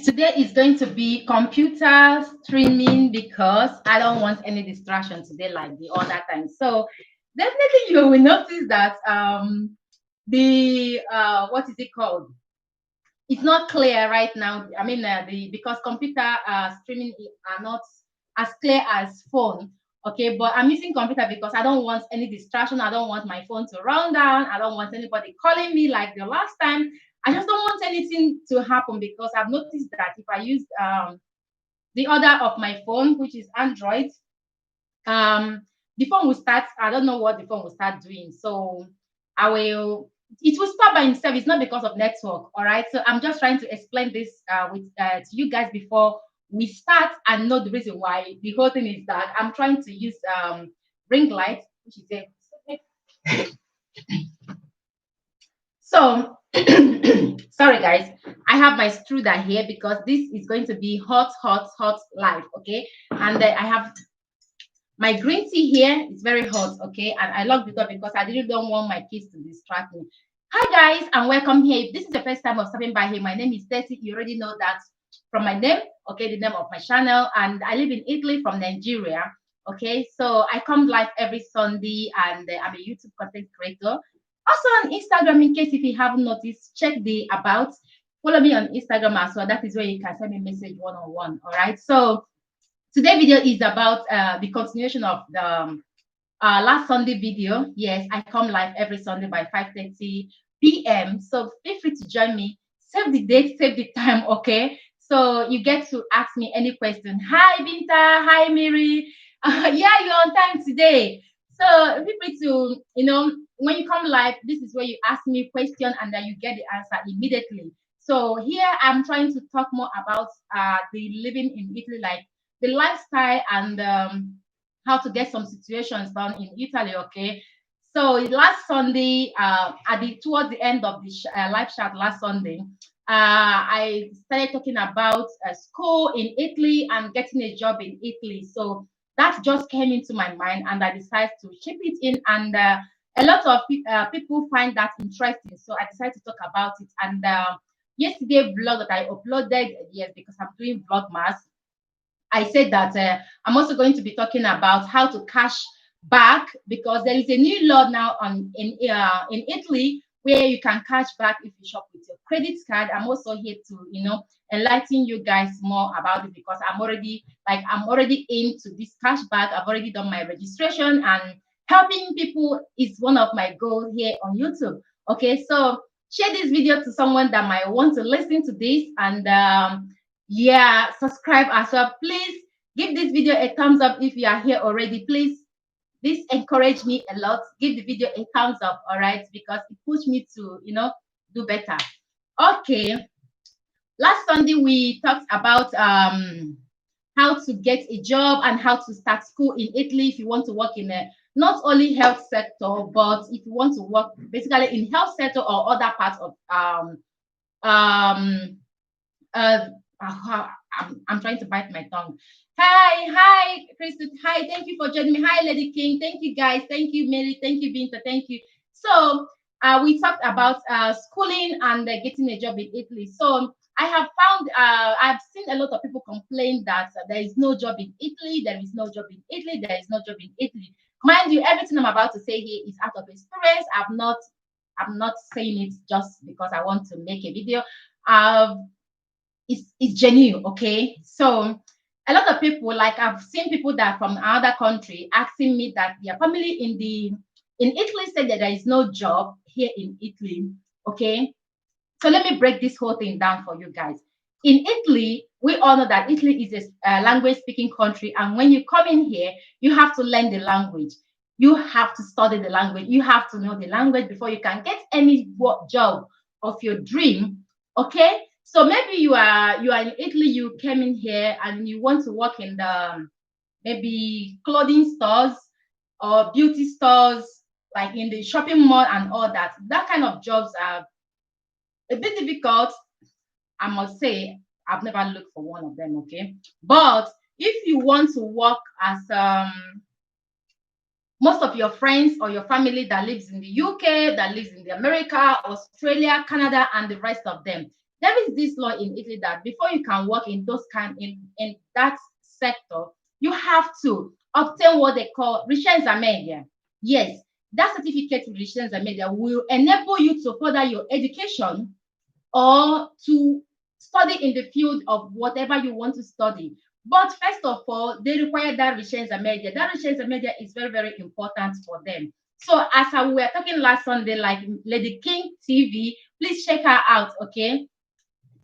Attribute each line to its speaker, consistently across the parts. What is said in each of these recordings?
Speaker 1: Today is going to be computer streaming because I don't want any distraction today like the other time. So definitely you will notice that the what is it called? It's not clear right now. I mean, the because computer streaming are not as clear as phone. Okay, but I'm using computer because I don't want any distraction. I don't want my phone to run down. I don't want anybody calling me like the last time. I just don't want anything to happen because I've noticed that if I use the other of my phone, which is Android, um, the phone will start. I don't know what the phone will start doing. So I will. It will stop by itself. It's not because of network. All right. So I'm just trying to explain this with to you guys before we start and know the reason why. The whole thing is that I'm trying to use ring light, which is a so sorry guys. I have my extruder here because this is going to be hot, hot, hot live. Okay, and I have my green tea here is very hot, okay? And I locked it up because I really don't want my kids to distract me. Hi guys, and welcome here. If this is the first time of stopping by here, my name is Tessy. You already know that from my name, okay, the name of my channel. And I live in Italy from Nigeria, okay? So I come live every Sunday and I'm a YouTube content creator. Also on Instagram, in case if you haven't noticed, check the about. Follow me on Instagram as well. That is where you can send me a message one-on-one, all right? So today's video is about the continuation of the last Sunday video. Yes, I come live every Sunday by 5:30 p.m. So feel free to join me. Save the date, save the time, okay? So you get to ask me any question. Hi, Binta. Hi, Mary. Yeah, you're on time today. So feel free to, when you come live, this is where you ask me a question and then you get the answer immediately. So here I'm trying to talk more about the living in Italy, like the lifestyle and how to get some situations done in Italy. Okay, so last Sunday, towards the end of the live chat last Sunday, I started talking about school in Italy and getting a job in Italy. So that just came into my mind, and I decided to chip it in. And a lot of people find that interesting, so I decided to talk about it. And yesterday vlog that I uploaded, yes, because I'm doing vlogmas, I said that I'm also going to be talking about how to cash back because there is a new law now in Italy where you can cash back if you shop with your credit card. I'm also here to enlighten you guys more about it because I'm already into this cash back. I've already done my registration and helping people is one of my goals here on YouTube. Okay, so share this video to someone that might want to listen to this and yeah, subscribe as well. Please give this video a thumbs up if you are here already. Please, this encourage me a lot. Give the video a thumbs up, all right, because it pushes me to do better. Okay, last Sunday we talked about how to get a job and how to start school in Italy if you want to work in a not only health sector, but if you want to work basically in health sector or other parts of um uh, I'm trying to bite my tongue. Hi, Kristen. Hi, thank you for joining me. Hi, Lady King. Thank you, guys. Thank you, Mary. Thank you, Binta. Thank you. So, we talked about schooling and getting a job in Italy. So, I have found, I've seen a lot of people complain that there is no job in Italy. There is no job in Italy. There is no job in Italy. Mind you, everything I'm about to say here is out of experience. I'm not saying it just because I want to make a video. It's genuine, okay? So a lot of people, like I've seen people that from another country asking me that their family in Italy said that there is no job here in Italy, okay? So let me break this whole thing down for you guys. In Italy, we all know that Italy is a language speaking country, and when you come in here, you have to learn the language. You have to study the language. You have to know the language before you can get any job of your dream, okay? So maybe you are in Italy, you came in here and you want to work in the maybe clothing stores or beauty stores, like in the shopping mall and all that. That kind of jobs are a bit difficult, I must say. I've never looked for one of them, okay? But if you want to work as most of your friends or your family that lives in the UK, that lives in the America, Australia, Canada, and the rest of them, There is this law in Italy that before you can work in those in that sector, you have to obtain what they call licenza media. Yes, that certificate with licenza media will enable you to further your education or to study in the field of whatever you want to study. But first of all, they require that licenza media. That licenza media is very, very important for them. So as we were talking last Sunday, like Lady King TV, please check her out, okay?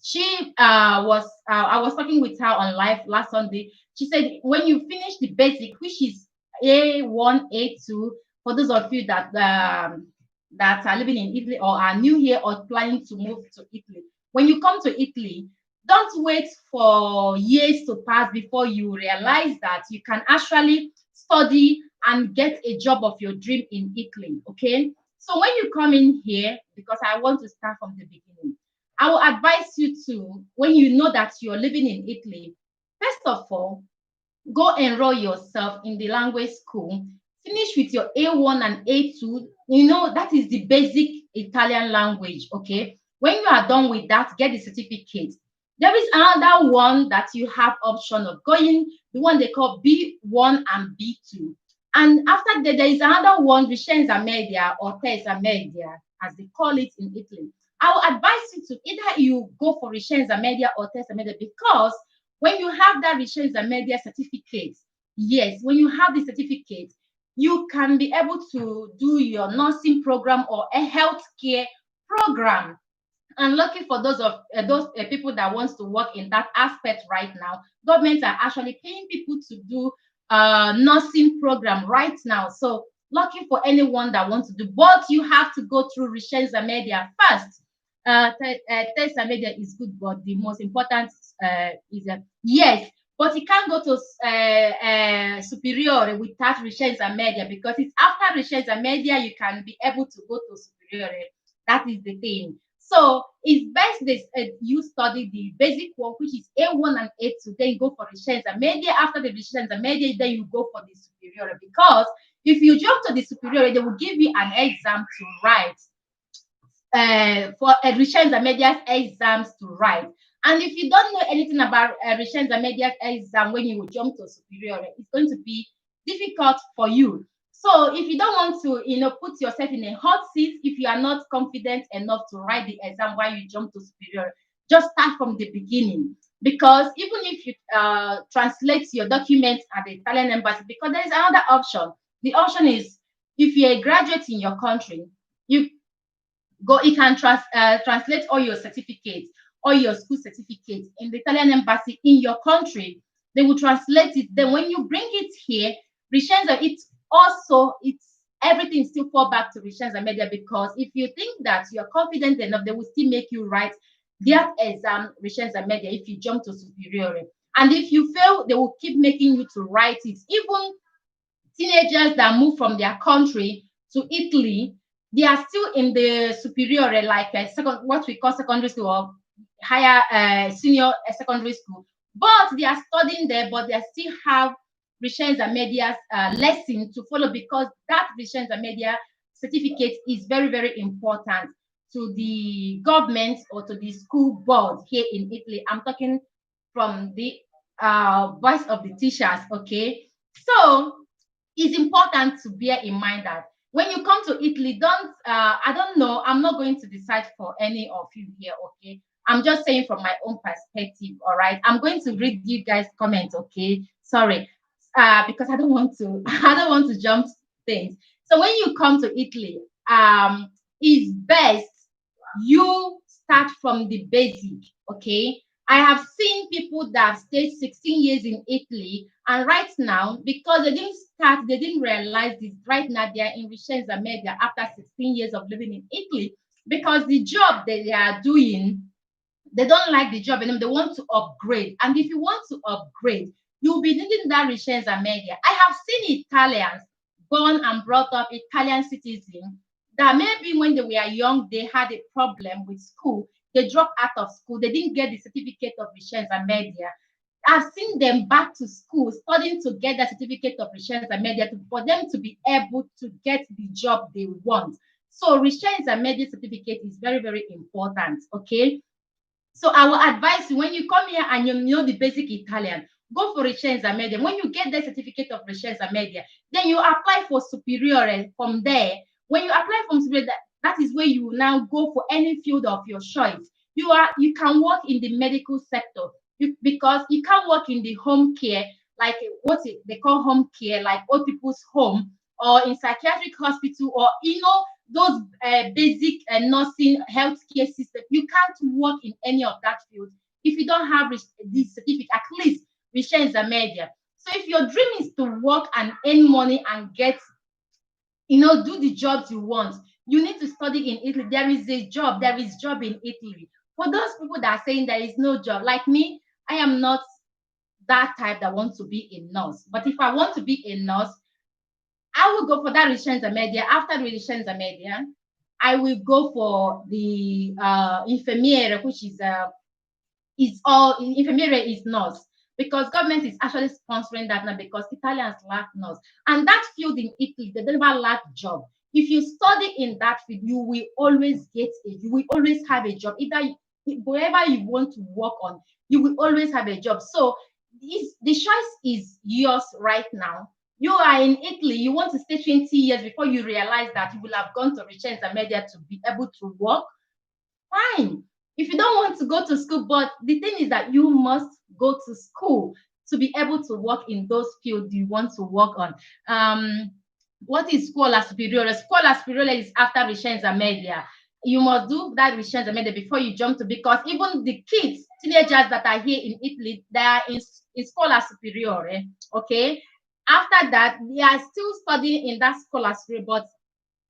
Speaker 1: She was I was talking with her on live last Sunday. She said when you finish the basic, which is A1, A2, for those of you that are living in Italy or are new here or planning to move to Italy, when you come to Italy, don't wait for years to pass before you realize that you can actually study and get a job of your dream in Italy. Okay, so when you come in here, because I want to start from the beginning, I will advise you to, when you know that you're living in Italy, first of all, go enroll yourself in the language school, finish with your A1 and A2. You know, that is the basic Italian language, okay? When you are done with that, get the certificate. There is another one that you have option of going, the one they call B1 and B2. And after that, there is another one, Vicenza Media or Tessa Media, as they call it in Italy. I will advise you to either you go for Vicenza Media or Tessa Media, because when you have that Vicenza Media certificate, yes, when you have the certificate, you can be able to do your nursing program or a healthcare program. And lucky for those people that wants to work in that aspect right now, governments are actually paying people to do nursing program right now. So lucky for anyone that wants to do, but you have to go through Richenza Media first. Tessa Media is good, but the most important is yes, but you can't go to Superiore without Richenza Media, because it's after Richenza Media you can be able to go to Superiore. That is the thing. So it's best you study the basic one, which is A1 and A2, then you go for Licenza Media. After the Licenza Media, then you go for the Superiore. Because if you jump to the Superiore, they will give you an exam to write for Licenza Media's exams to write. And if you don't know anything about Licenza Media's exam, when you will jump to Superiore, it's going to be difficult for you. So if you don't want to, put yourself in a hot seat, if you are not confident enough to write the exam while you jump to Superior, just start from the beginning. Because even if you translate your documents at the Italian embassy, because there is another option. The option is, if you're a graduate in your country, you you can translate all your certificates, all your school certificates in the Italian embassy in your country. They will translate it. Then when you bring it here, Vicenza, it's everything still fall back to Vicenza Media, because if you think that you're confident enough, they will still make you write their exam Vicenza Media if you jump to Superiore. And if you fail, they will keep making you to write it. Even teenagers that move from their country to Italy, they are still in the Superiore, like what we call secondary school or higher senior secondary school, but they are studying there, but they still have Vicenza Media's lesson to follow, because that Vicenza Media certificate is very, very important to the government or to the school board here in Italy. I'm talking from the voice of the teachers, okay? So it's important to bear in mind that when you come to Italy, I don't know, I'm not going to decide for any of you here, okay? I'm just saying from my own perspective, all right? I'm going to read you guys' comments, okay? Sorry, because I don't want to, I don't want to jump things. So when you come to Italy, it's best you start from the basic, okay? I have seen people that have stayed 16 years in Italy, and right now, because they didn't realize this. Right now, they are in Vicenza Media after 16 years of living in Italy, because the job that they are doing, they don't like the job anymore. They want to upgrade. And if you want to upgrade, you'll be needing that Vicenza Media. I have seen Italians, born and brought up Italian citizens, that maybe when they were young, they had a problem with school. They dropped out of school. They didn't get the certificate of Vicenza Media. I've seen them back to school, studying to get the certificate of Vicenza Media for them to be able to get the job they want. So Vicenza Media certificate is very, very important. Okay. So I will advise you, when you come here and you know the basic Italian, go for Licenza Media. When you get the certificate of Licenza Media, then you apply for Superiore from there. When you apply from Superiore, that is where you will now go for any field of your choice. You can work in the medical sector, because you can't work in the home care, like they call home care, like old people's home, or in psychiatric hospital, or those basic nursing healthcare system. You can't work in any of that field if you don't have this certificate, at least Vicenza Media. So if your dream is to work and earn money and get, do the jobs you want, you need to study in Italy. There is job in Italy. For those people that are saying there is no job, like me, I am not that type that wants to be a nurse. But if I want to be a nurse, I will go for that Licenza Media. After the Licenza Media, I will go for the infermiere, which is all infermiere is nurse, because government is actually sponsoring that now, because Italians lack nurse, and that field in Italy they never lack job. If you study in that field, you will always have a job. Either wherever you want to work on, you will always have a job. So the choice is yours right now. You are in Italy, you want to stay 20 years before you realize that you will have gone to Vicenza Media to be able to work. Fine. If you don't want to go to school, but the thing is that you must go to school to be able to work in those fields you want to work on. What is Scuola Superiore? Scuola Superiore is after Vicenza Media. You must do that Vicenza Media before you jump to, because even the kids, teenagers that are here in Italy, they are in Scuola Superiore. Okay. After that, they are still studying in that Scuola Superiore, but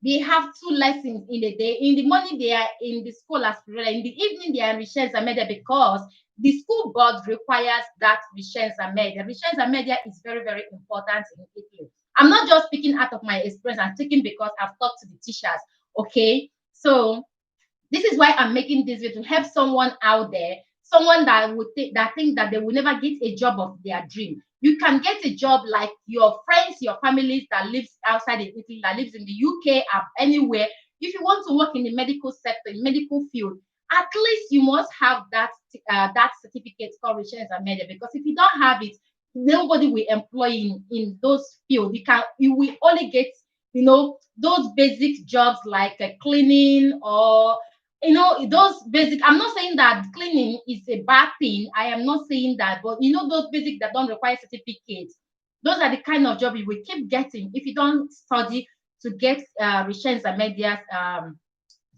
Speaker 1: they have 2 lessons in a day. In the morning, they are in the school as Pirela. In the evening, they are in Vicenza Media, because the school board requires that Vicenza Media. Vicenza Media is very, very important in Italy. I'm not just speaking out of my experience. I'm speaking because I've talked to the teachers. Okay, so this is why I'm making this video, to help someone out there, someone that would that think that they will never get a job of their dream. You can get a job like your friends, your families that lives outside of Italy, that lives in the UK or anywhere. If you want to work in the medical sector, in medical field, at least you must have that certificate called Licenza Media, because if you don't have it, nobody will employ in those fields. You will only get those basic jobs like cleaning, or those basic. I'm not saying that cleaning is a bad thing. I am not saying that, but those basic that don't require certificates, those are the kind of job you will keep getting if you don't study to get Vicenza Media's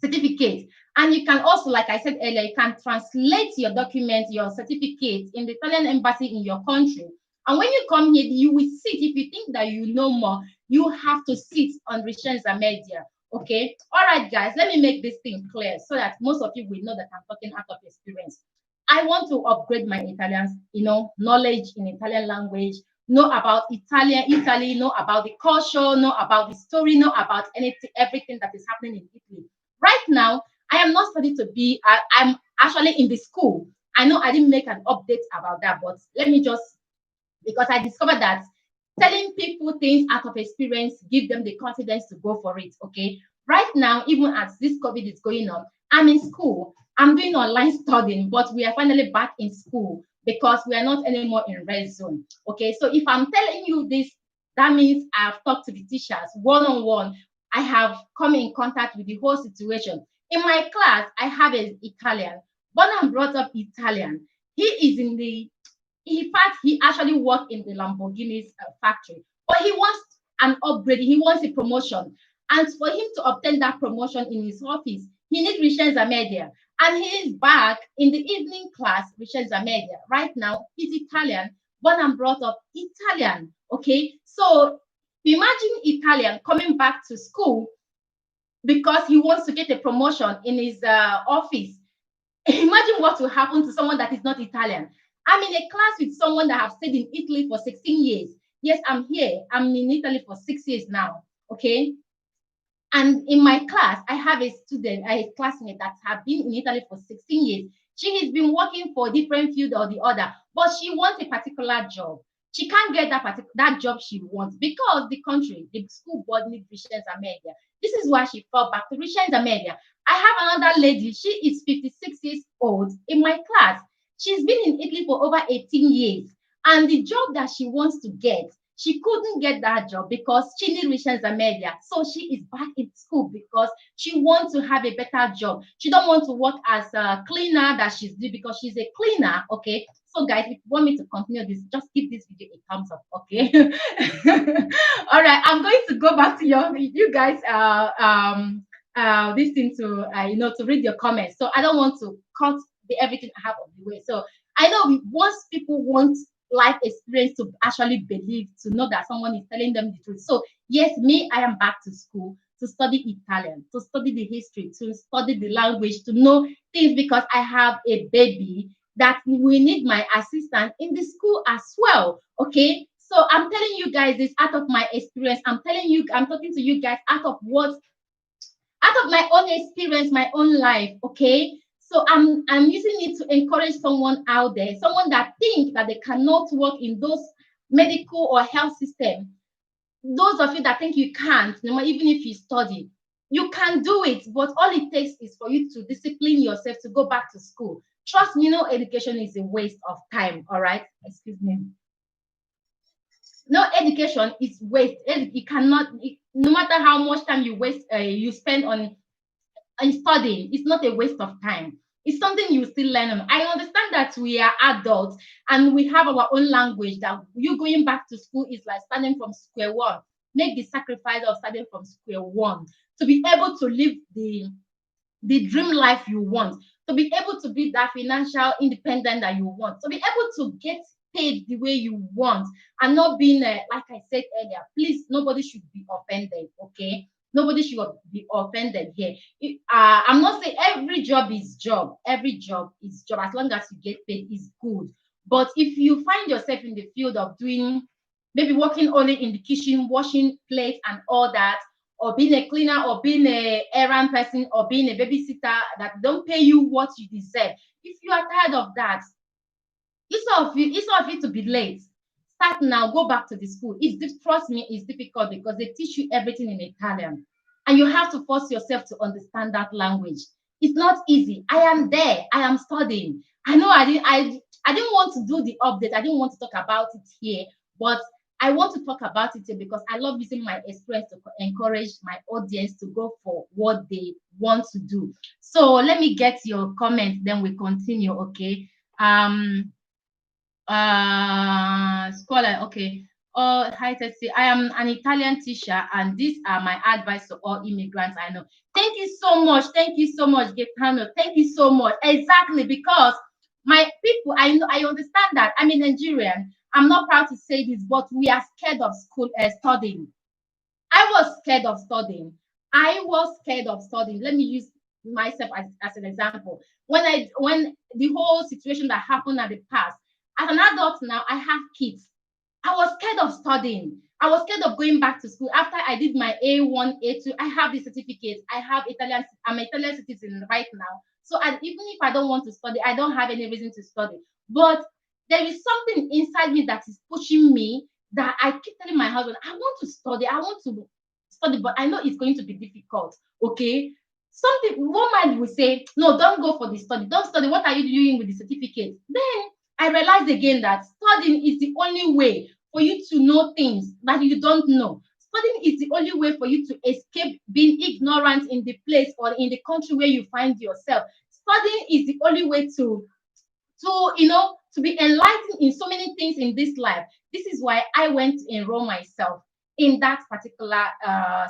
Speaker 1: certificate. And you can also, like I said earlier, you can translate your documents, your certificates in the Italian embassy in your country. And when you come here, you will sit. If you think that you know more, you have to sit on Vicenza Media. Okay. All right, guys, let me make this thing clear so that most of you will know that I'm talking out of experience. I want to upgrade my Italian, knowledge in Italian language, know about Italy, know about the culture, know about the story, know about everything that is happening in Italy. Right now, I am not studying to be, I'm actually in the school. I know I didn't make an update about that, but let me just, because I discovered that telling people things out of experience give them the confidence to go for it. Okay. Right now, even as this COVID is going on, I'm in school. I'm doing online studying, but we are finally back in school because we are not anymore in red zone. Okay. So if I'm telling you this, that means I've talked to the teachers one-on-one. I have come in contact with the whole situation. In my class, I have an Italian, born and brought up Italian. He is in fact, he actually worked in the Lamborghini's factory, but he wants an upgrade. He wants a promotion, and for him to obtain that promotion in his office, he needs Vicenza Media. And he is back in the evening class, Vicenza Media. Right now, he's Italian, born and brought up Italian. Okay, so imagine Italian coming back to school because he wants to get a promotion in his office. Imagine what will happen to someone that is not Italian. I'm in a class with someone that have stayed in Italy for 16 years. Yes, I'm here. I'm in Italy for 6 years now. Okay. And in my class, I have a student, a classmate that have been in Italy for 16 years. She has been working for a different field or the other, but she wants a particular job. She can't get that job she wants because the school board needs Vicenza Media. This is why she fell back to Vicenza Media. I have another lady. She is 56 years old in my class. She's been in Italy for over 18 years. And the job that she wants to get, she couldn't get that job because she needs Richards Media. So she is back in school because she wants to have a better job. She don't want to work as a cleaner that she's doing because she's a cleaner. Okay. So guys, if you want me to continue this, just give this video a thumbs up. Okay. All right. I'm going to go back to you guys this thing to to read your comments. So I don't want to cut everything I have of the way. So I know once people want life experience to actually believe, to know that someone is telling them the truth. So yes, me, I am back to school to study Italian, to study the history, to study the language, to know things because I have a baby that we need my assistant in the school as well. Okay. So I'm telling you guys this out of my experience. I'm talking to you guys out of my own experience, my own life. Okay. So I'm using it to encourage someone out there, someone that thinks that they cannot work in those medical or health system. Those of you that think you can't, even if you study, you can do it. But all it takes is for you to discipline yourself to go back to school. Trust me, no education is a waste of time. All right. Excuse me. No education is waste. You cannot, no matter how much time you spend on studying, it's not a waste of time. It's something you still learn on. I understand that we are adults and we have our own language, that you going back to school is like starting from square one. Make the sacrifice of starting from square one to be able to live the dream life you want, to be able to be that financial independent that you want, to be able to get paid the way you want, and not being like I said earlier. Please, nobody should be offended. Okay, nobody should be offended here. I'm not saying every job is job. Every job is job. As long as you get paid, is good. But if you find yourself in the field of doing, maybe working only in the kitchen, washing plates and all that, or being a cleaner, or being a errand person, or being a babysitter that don't pay you what you deserve, if you are tired of that, instead of you to be late, start now, go back to the school. Trust me, it's difficult because they teach you everything in Italian, and you have to force yourself to understand that language. It's not easy. I am there. I am studying. I know I didn't want to do the update. I didn't want to talk about it here, but I want to talk about it here because I love using my experience to encourage my audience to go for what they want to do. So let me get your comment, then we continue. Okay. Scholar, okay. Oh, hi, Tessy. I am an Italian teacher, and these are my advice to all immigrants I know. Thank you so much. Thank you so much, Gaetano. Thank you so much. Exactly, because my people, I know, I understand that. I'm a Nigerian. I'm not proud to say this, but we are scared of school studying. I was scared of studying. I was scared of studying. Let me use myself as an example. When the whole situation that happened at the past, as an adult now, I have kids. I was scared of studying. I was scared of going back to school. After I did my A1, A2, I have the certificate. I have Italian. I'm an Italian citizen right now. So even if I don't want to study, I don't have any reason to study. But there is something inside me that is pushing me, that I keep telling my husband, I want to study. I want to study, but I know it's going to be difficult. Okay. One man will say, no, don't go for the study. Don't study. What are you doing with the certificate? Then I realized again that studying is the only way for you to know things that you don't know. Studying is the only way for you to escape being ignorant in the place or in the country where you find yourself. Studying is the only way to be enlightened in so many things in this life. This is why I went to enroll myself in that particular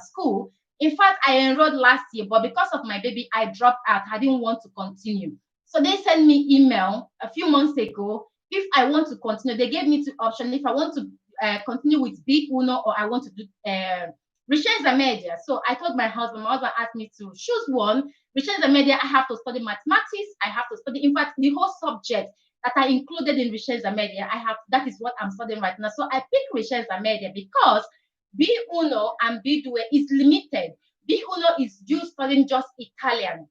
Speaker 1: school. In fact, I enrolled last year, but because of my baby, I dropped out. I didn't want to continue. So they sent me email a few months ago if I want to continue. They gave me two options: if I want to continue with B1 or I want to do Richenza Media. So I told my husband asked me to choose one. Richenza Media, I have to study mathematics. I have to study, in fact, the whole subject that I included in Richenza Media. That is what I'm studying right now. So I picked Richenza Media because B1 and B2 is limited. B1 is you studying just Italian,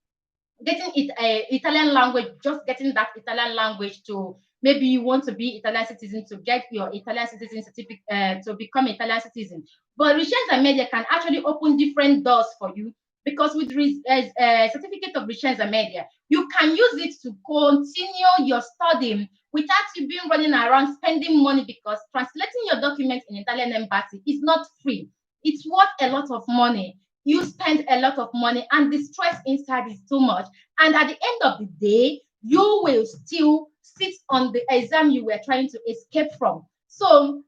Speaker 1: getting Italian language, just getting that Italian language to, maybe you want to be Italian citizen, to get your Italian citizen certificate, to become Italian citizen. But Richenza Media can actually open different doors for you because with certificate of Vicenza Media, you can use it to continue your studying without you being running around spending money, because translating your documents in Italian embassy is not free. It's worth a lot of money. You spend a lot of money, and the stress inside is too much. And at the end of the day, you will still sit on the exam you were trying to escape from. So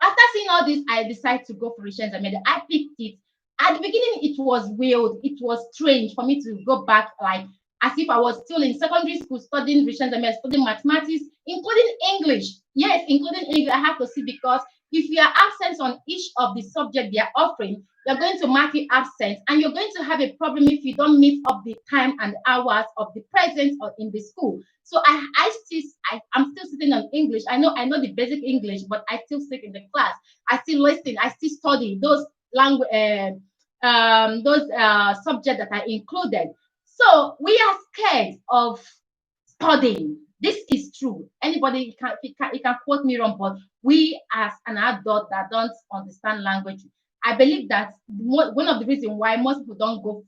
Speaker 1: after seeing all this, I decided to go for Vicenza Media. I picked it. At the beginning, it was weird. It was strange for me to go back, like as if I was still in secondary school studying Vicenza Media, studying mathematics, including English. Yes, including English. I have to see, because if you are absent on each of the subject they are offering, you're going to mark you absent, and you're going to have a problem if you don't meet up the time and hours of the presence or in the school. So I'm still sitting on English. I know the basic English, but I still sit in the class. I still listen. I still study those language, those subjects that are included. So we are scared of studying. This is true. Anybody can quote me wrong, but we as an adult that don't understand language, I believe that one of the reasons why most people don't go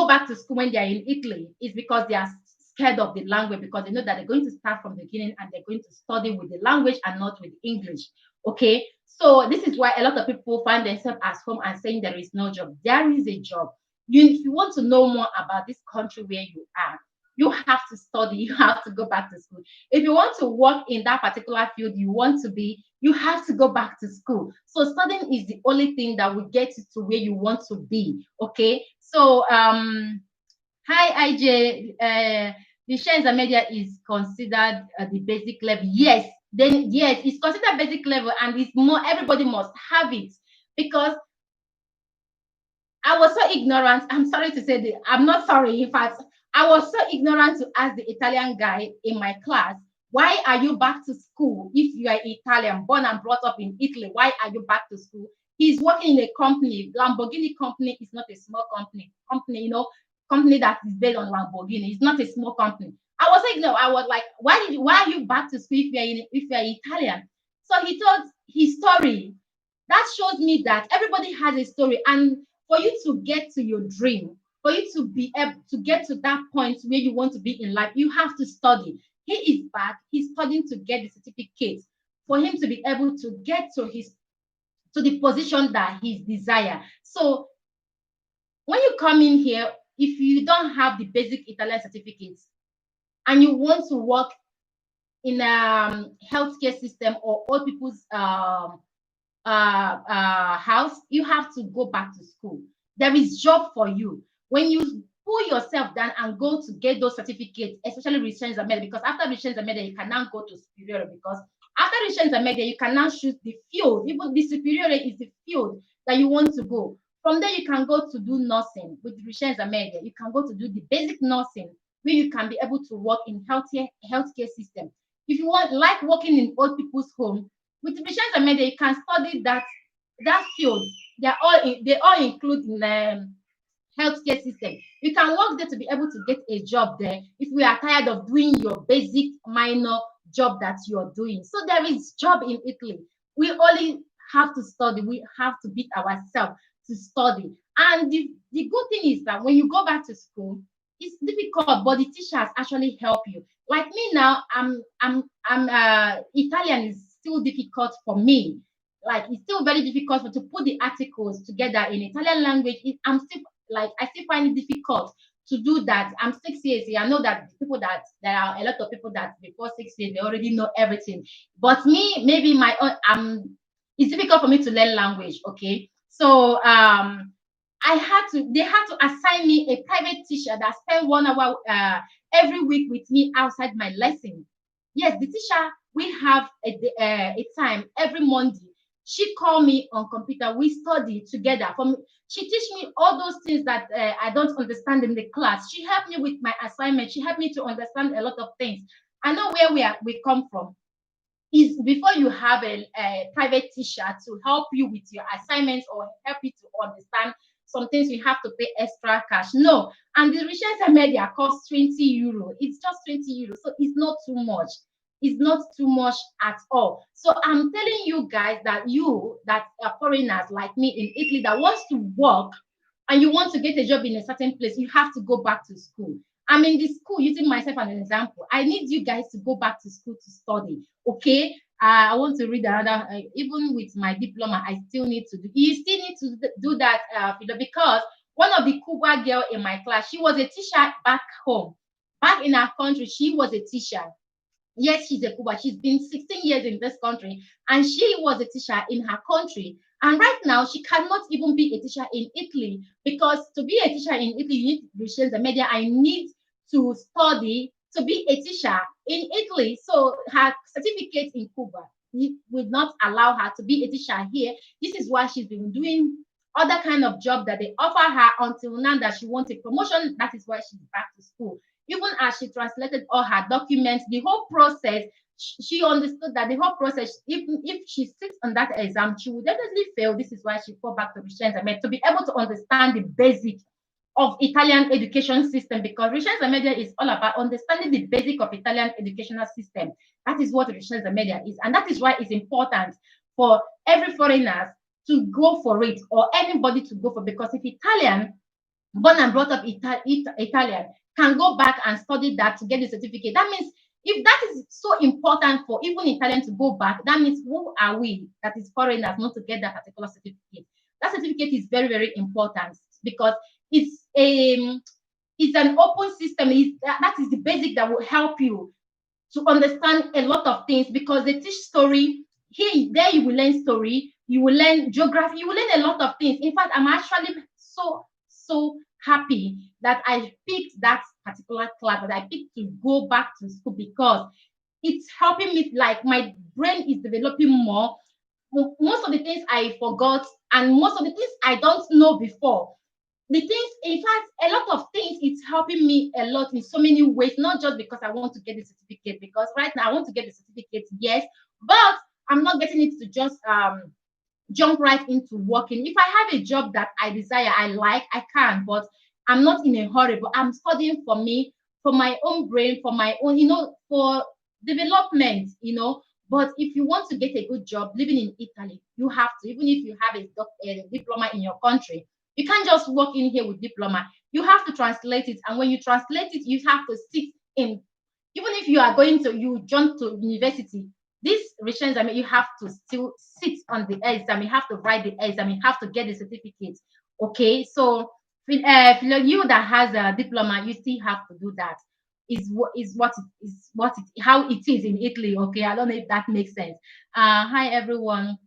Speaker 1: back to school when they are in Italy is because they are scared of the language, because they know that they're going to start from the beginning and they're going to study with the language and not with English. Okay, so this is why a lot of people find themselves at home and saying there is no job. There is a job. If you want to know more about this country where you are, you have to study, you have to go back to school. If you want to work in that particular field you want to be, you have to go back to school. So studying is the only thing that will get you to where you want to be. Okay, so hi IJ, the Scienza Media is considered the basic level. Yes, then yes, it's considered basic level, and it's more, everybody must have it, because I was so ignorant. I'm sorry to say that. I'm not sorry. In fact, I was so ignorant to ask the Italian guy in my class, why are you back to school if you are Italian, born and brought up in Italy? Why are you back to school? He's working in a company. Lamborghini company is not a small company. Company that is based on Lamborghini. It's not a small company. I was ignorant. I was like, why are you back to school if you are Italian? So he told his story. That shows me that everybody has a story, and for you to get to your dream, for you to be able to get to that point where you want to be in life, you have to study. He is back, he's studying to get the certificate for him to be able to get to the position that he desire. So when you come in here, if you don't have the basic Italian certificates and you want to work in a healthcare system or old people's house, you have to go back to school. There is job for you. When you pull yourself down and go to get those certificates, especially Richens Media, because after Richens Media, you can now go to superior, because after Richens Media, you can now choose the field. Even the superior is the field that you want to go. From there, you can go to do nursing with Richens Media. You can go to do the basic nursing, where you can be able to work in healthcare system. If you want like working in old people's home, with Vicenza Media, you can study that field. They all include in healthcare system. You can work there to be able to get a job there if we are tired of doing your basic minor job that you're doing. So there is job in Italy. We only have to study. We have to beat ourselves to study. And the good thing is that when you go back to school, it's difficult, but the teachers actually help you. Like me now, I'm Italian is still difficult for me. Like it's still very difficult to put the articles together in Italian language. I'm still like I still find it difficult to do that. I'm 6 years here. I know that people that there are a lot of people that before 6 years they already know everything. But me, maybe my own it's difficult for me to learn language. Okay. So they had to assign me a private teacher that spent 1 hour every week with me outside my lesson. Yes, the teacher, we have a time every Monday. She called me on computer. We study together. She teach me all those things that I don't understand in the class. She helped me with my assignment. She helped me to understand a lot of things. I know where we come from is before you have a private teacher to help you with your assignments or help you to understand some things, you have to pay extra cash. No, and the Richard Media costs 20 euro. It's just 20 euro, so it's not too much. It's not too much at all. So I'm telling you guys that you that are foreigners like me in Italy that wants to work and you want to get a job in a certain place, you have to go back to school. I'm in the school, using myself as an example. I need you guys to go back to school to study. Okay. I want to read another. Even with my diploma, I still need to do. You still need to do that, because one of the Cuba girl in my class, she was a teacher back home, back in our country. She was a teacher. Yes, she's a Cuba. She's been 16 years in this country, and she was a teacher in her country. And right now, she cannot even be a teacher in Italy, because to be a teacher in Italy, you need to research the media. I need to study to be a teacher in Italy. So her certificate in Cuba would not allow her to be a teacher here. This is why she's been doing other kind of job that they offer her until now that she wants a promotion. That is why she's back to school. Even as she translated all her documents, the whole process, she understood that the whole process, even if she sits on that exam, she will definitely fail. This is why she go back to Richard Media to be able to understand the basic of Italian education system, because Richard Media is all about understanding the basic of Italian educational system. That is what Richard Media is, and that is why it's important for every foreigner to go for it, or anybody to go for, because if Italian, born and brought up Italian, can go back and study that to get the certificate. That means if that is so important for even Italian to go back, that means who are we, that is foreigners, not to get that particular certificate? That certificate is very, very important, because it's an open system. That is the basic that will help you to understand a lot of things, because they teach story. Here, there you will learn story, you will learn geography, you will learn a lot of things. In fact, I'm actually so happy that I picked that particular class, that I picked to go back to school, because it's helping me, like my brain is developing more. Most of the things I forgot, and most of the things I don't know before. The things, in fact, a lot of things, it's helping me a lot in so many ways, not just because I want to get the certificate, because right now I want to get the certificate, yes, but I'm not getting it to just jump right into working. If I have a job that I desire, I like, I can, but I'm not in a hurry. But I'm studying for me, for my own brain, for my own, for development, But if you want to get a good job living in Italy, you have to, even if you have a diploma in your country, you can't just walk in here with diploma. You have to translate it. And when you translate it, you have to sit in, even if you are going to, you jump to university, this returns, you have to still sit on the exam, you have to write the exam, you have to get the certificate. Okay, so you that has a diploma, you still have to do that. How it is in Italy. Okay, I don't know if that makes sense. Hi everyone.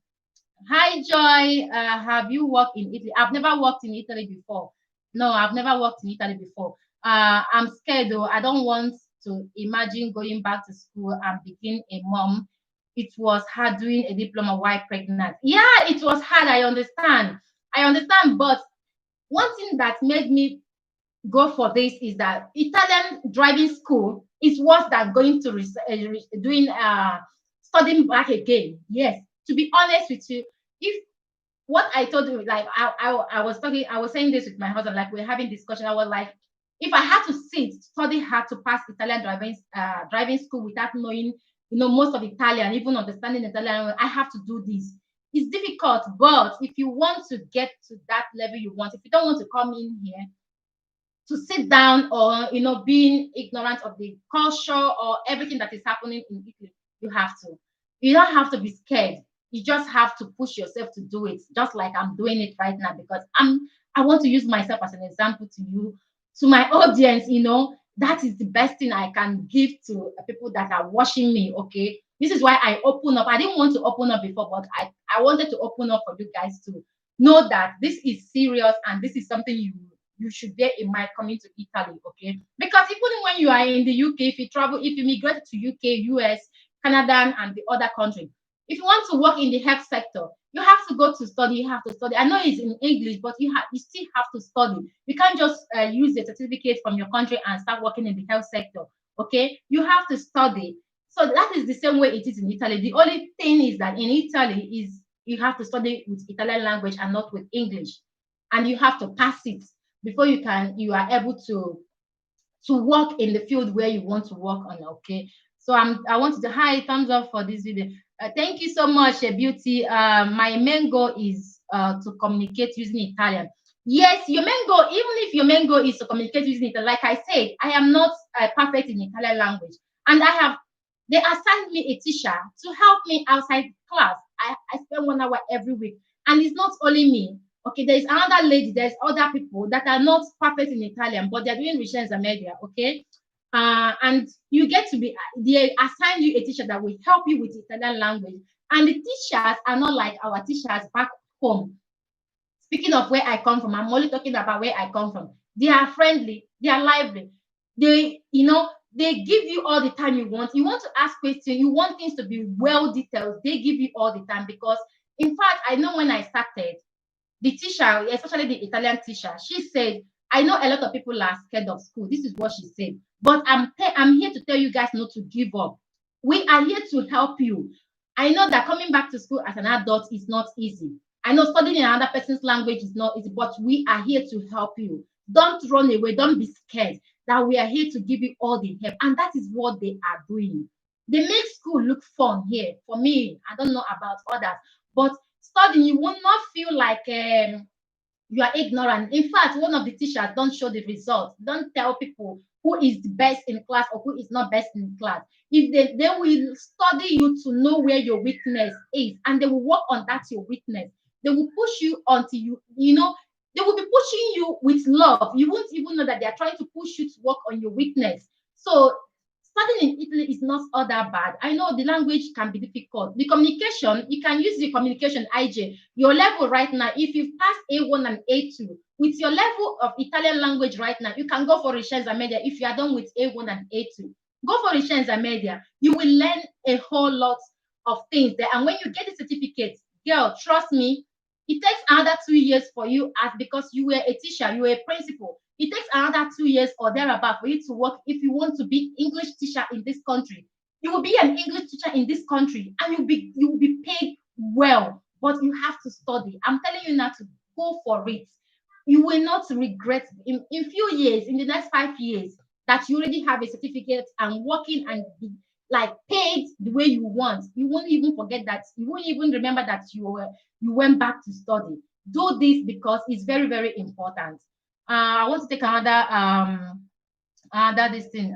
Speaker 1: Hi Joy. Have you worked in Italy? I've never worked in Italy before. No, I've never worked in Italy before. I'm scared though. I don't want to imagine going back to school and being a mom. It was hard doing a diploma while pregnant. Yeah, it was hard. I understand. I understand. But one thing that made me go for this is that Italian driving school is worse than going to doing studying back again. Yes, to be honest with you, if what I told you, like I was talking, I was saying this with my husband, like we're having discussion. I was like, if I had to study hard to pass Italian driving school without knowing, most of Italian, even understanding Italian, I have to do this. It's difficult, but if you want to get to that level you want, if you don't want to come in here to sit down, or being ignorant of the culture or everything that is happening in Italy, you don't have to be scared. You just have to push yourself to do it, just like I'm doing it right now, because I want to use myself as an example to you, to my audience. That is the best thing I can give to people that are watching me. Okay, this is why I open up. I didn't want to open up before, but I wanted to open up for you guys to know that this is serious, and this is something you should bear in mind coming to Italy. Okay, because even when you are in the UK, if you migrate to UK, US, Canada, and the other country, if you want to work in the health sector, you have to go to study. You have to study. I know it's in English, but you still have to study. You can't just use the certificate from your country and start working in the health sector. Okay, you have to study. So that is the same way it is in Italy. The only thing is that in Italy is you have to study with Italian language and not with English, and you have to pass it before you are able to work in the field where you want to work on. Okay, so I want to hi, thumbs up for this video. Thank you so much, Beauty. My main goal is to communicate using Italian. Yes, your main goal, even if your main goal is to communicate using it, like I said, I am not perfect in Italian language, and they assigned me a teacher to help me outside class. I spend 1 hour every week, and it's not only me. Okay, there's another lady, there's other people that are not perfect in Italian, but they're doing research media. Okay, and you get to be, they assign you a teacher that will help you with Italian language, and the teachers are not like our teachers back home. Speaking of where I come from, I'm only talking about where I come from. They are friendly, they are lively. They give you all the time you want. You want to ask questions, you want things to be well detailed. They give you all the time because, in fact, I know when I started, the teacher, especially the Italian teacher, she said, I know a lot of people are scared of school. This is what she said. But I'm here to tell you guys not to give up. We are here to help you. I know that coming back to school as an adult is not easy. I know studying in another person's language is not easy, but we are here to help you. Don't run away. Don't be scared. That we are here to give you all the help. And that is what they are doing. They make school look fun here. For me, I don't know about others, but studying, you will not feel like you are ignorant. In fact, one of the teachers don't show the results. Don't tell people who is the best in class or who is not best in class. If they will study you to know where your weakness is, and they will work on that your weakness. They will push you until they will be pushing you with love. You won't even know that they are trying to push you to work on your weakness. So studying in Italy is not all that bad. I know the language can be difficult. The communication, you can use the communication IJ. Your level right now, if you've passed A1 and A2, with your level of Italian language right now, you can go for Ricenza Media if you are done with A1 and A2. Go for Ricenza Media. You will learn a whole lot of things there. And when you get the certificate, girl, trust me, it takes another 2 years for you as because you were a teacher, you were a principal. It takes another 2 years or thereabout for you to work if you want to be English teacher in this country. You will be an English teacher in this country and you will be paid well, but you have to study. I'm telling you now to go for it. You will not regret in few years, in the next 5 years, that you already have a certificate and working and be like paid the way you want. You won't even forget that. You won't even remember that you went back to study. Do this because it's very, very important. I want to take another this thing.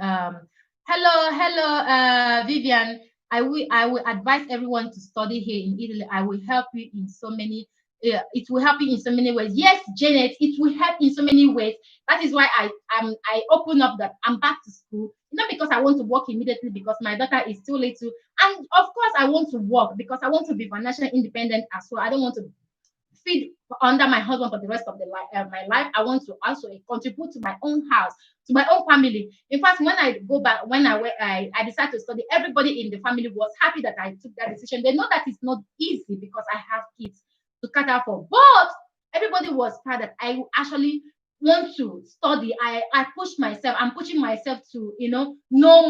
Speaker 1: Hello, Vivian. I will advise everyone to study here in Italy. I will help you in so many. It will help you in so many ways. Yes, Janet, it will help in so many ways. That is why I open up that I'm back to school. Not because I want to work immediately because my daughter is still little, and of course I want to work because I want to be financially independent as well. I don't want to feed under my husband for the rest of my life. I want to also contribute to my own house, to my own family. In fact, when I go back, when I decided to study, everybody in the family was happy that I took that decision. They know that it's not easy because I have kids to cater for, but everybody was proud that I actually want to study. I pushed myself. I'm pushing myself to know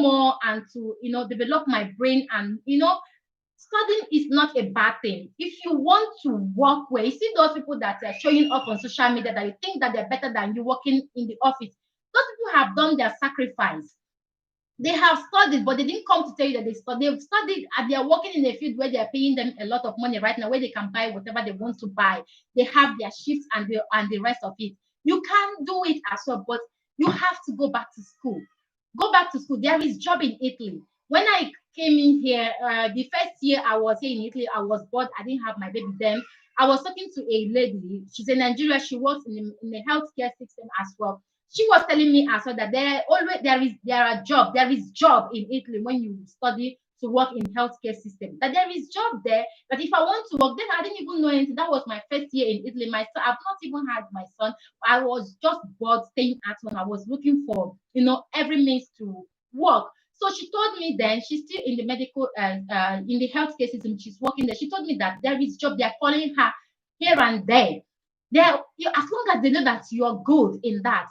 Speaker 1: more and to develop my brain and studying is not a bad thing. If you want to work well, you see those people that are showing up on social media that you think that they're better than you working in the office. Those people have done their sacrifice. They have studied, but they didn't come to tell you that they studied. They've studied and they are working in a field where they are paying them a lot of money right now, where they can buy whatever they want to buy. They have their shifts and the rest of it. You can do it as well, but you have to go back to school. Go back to school. There is job in Italy. When I came in here, the first year I was here in Italy, I was bored. I didn't have my baby then. I was talking to a lady. She's in Nigeria. She works in the healthcare system as well. She was telling me as well that there is job in Italy when you study to work in healthcare system. That there is job there. But if I want to work, then I didn't even know anything. That was my first year in Italy. My son, I've not even had my son. I was just bored staying at home. I was looking for every means to work. So she told me then she's still in the medical in the healthcare system. She's working there. She told me that there is job. They are calling her here and there. As long as they know that you're good in that,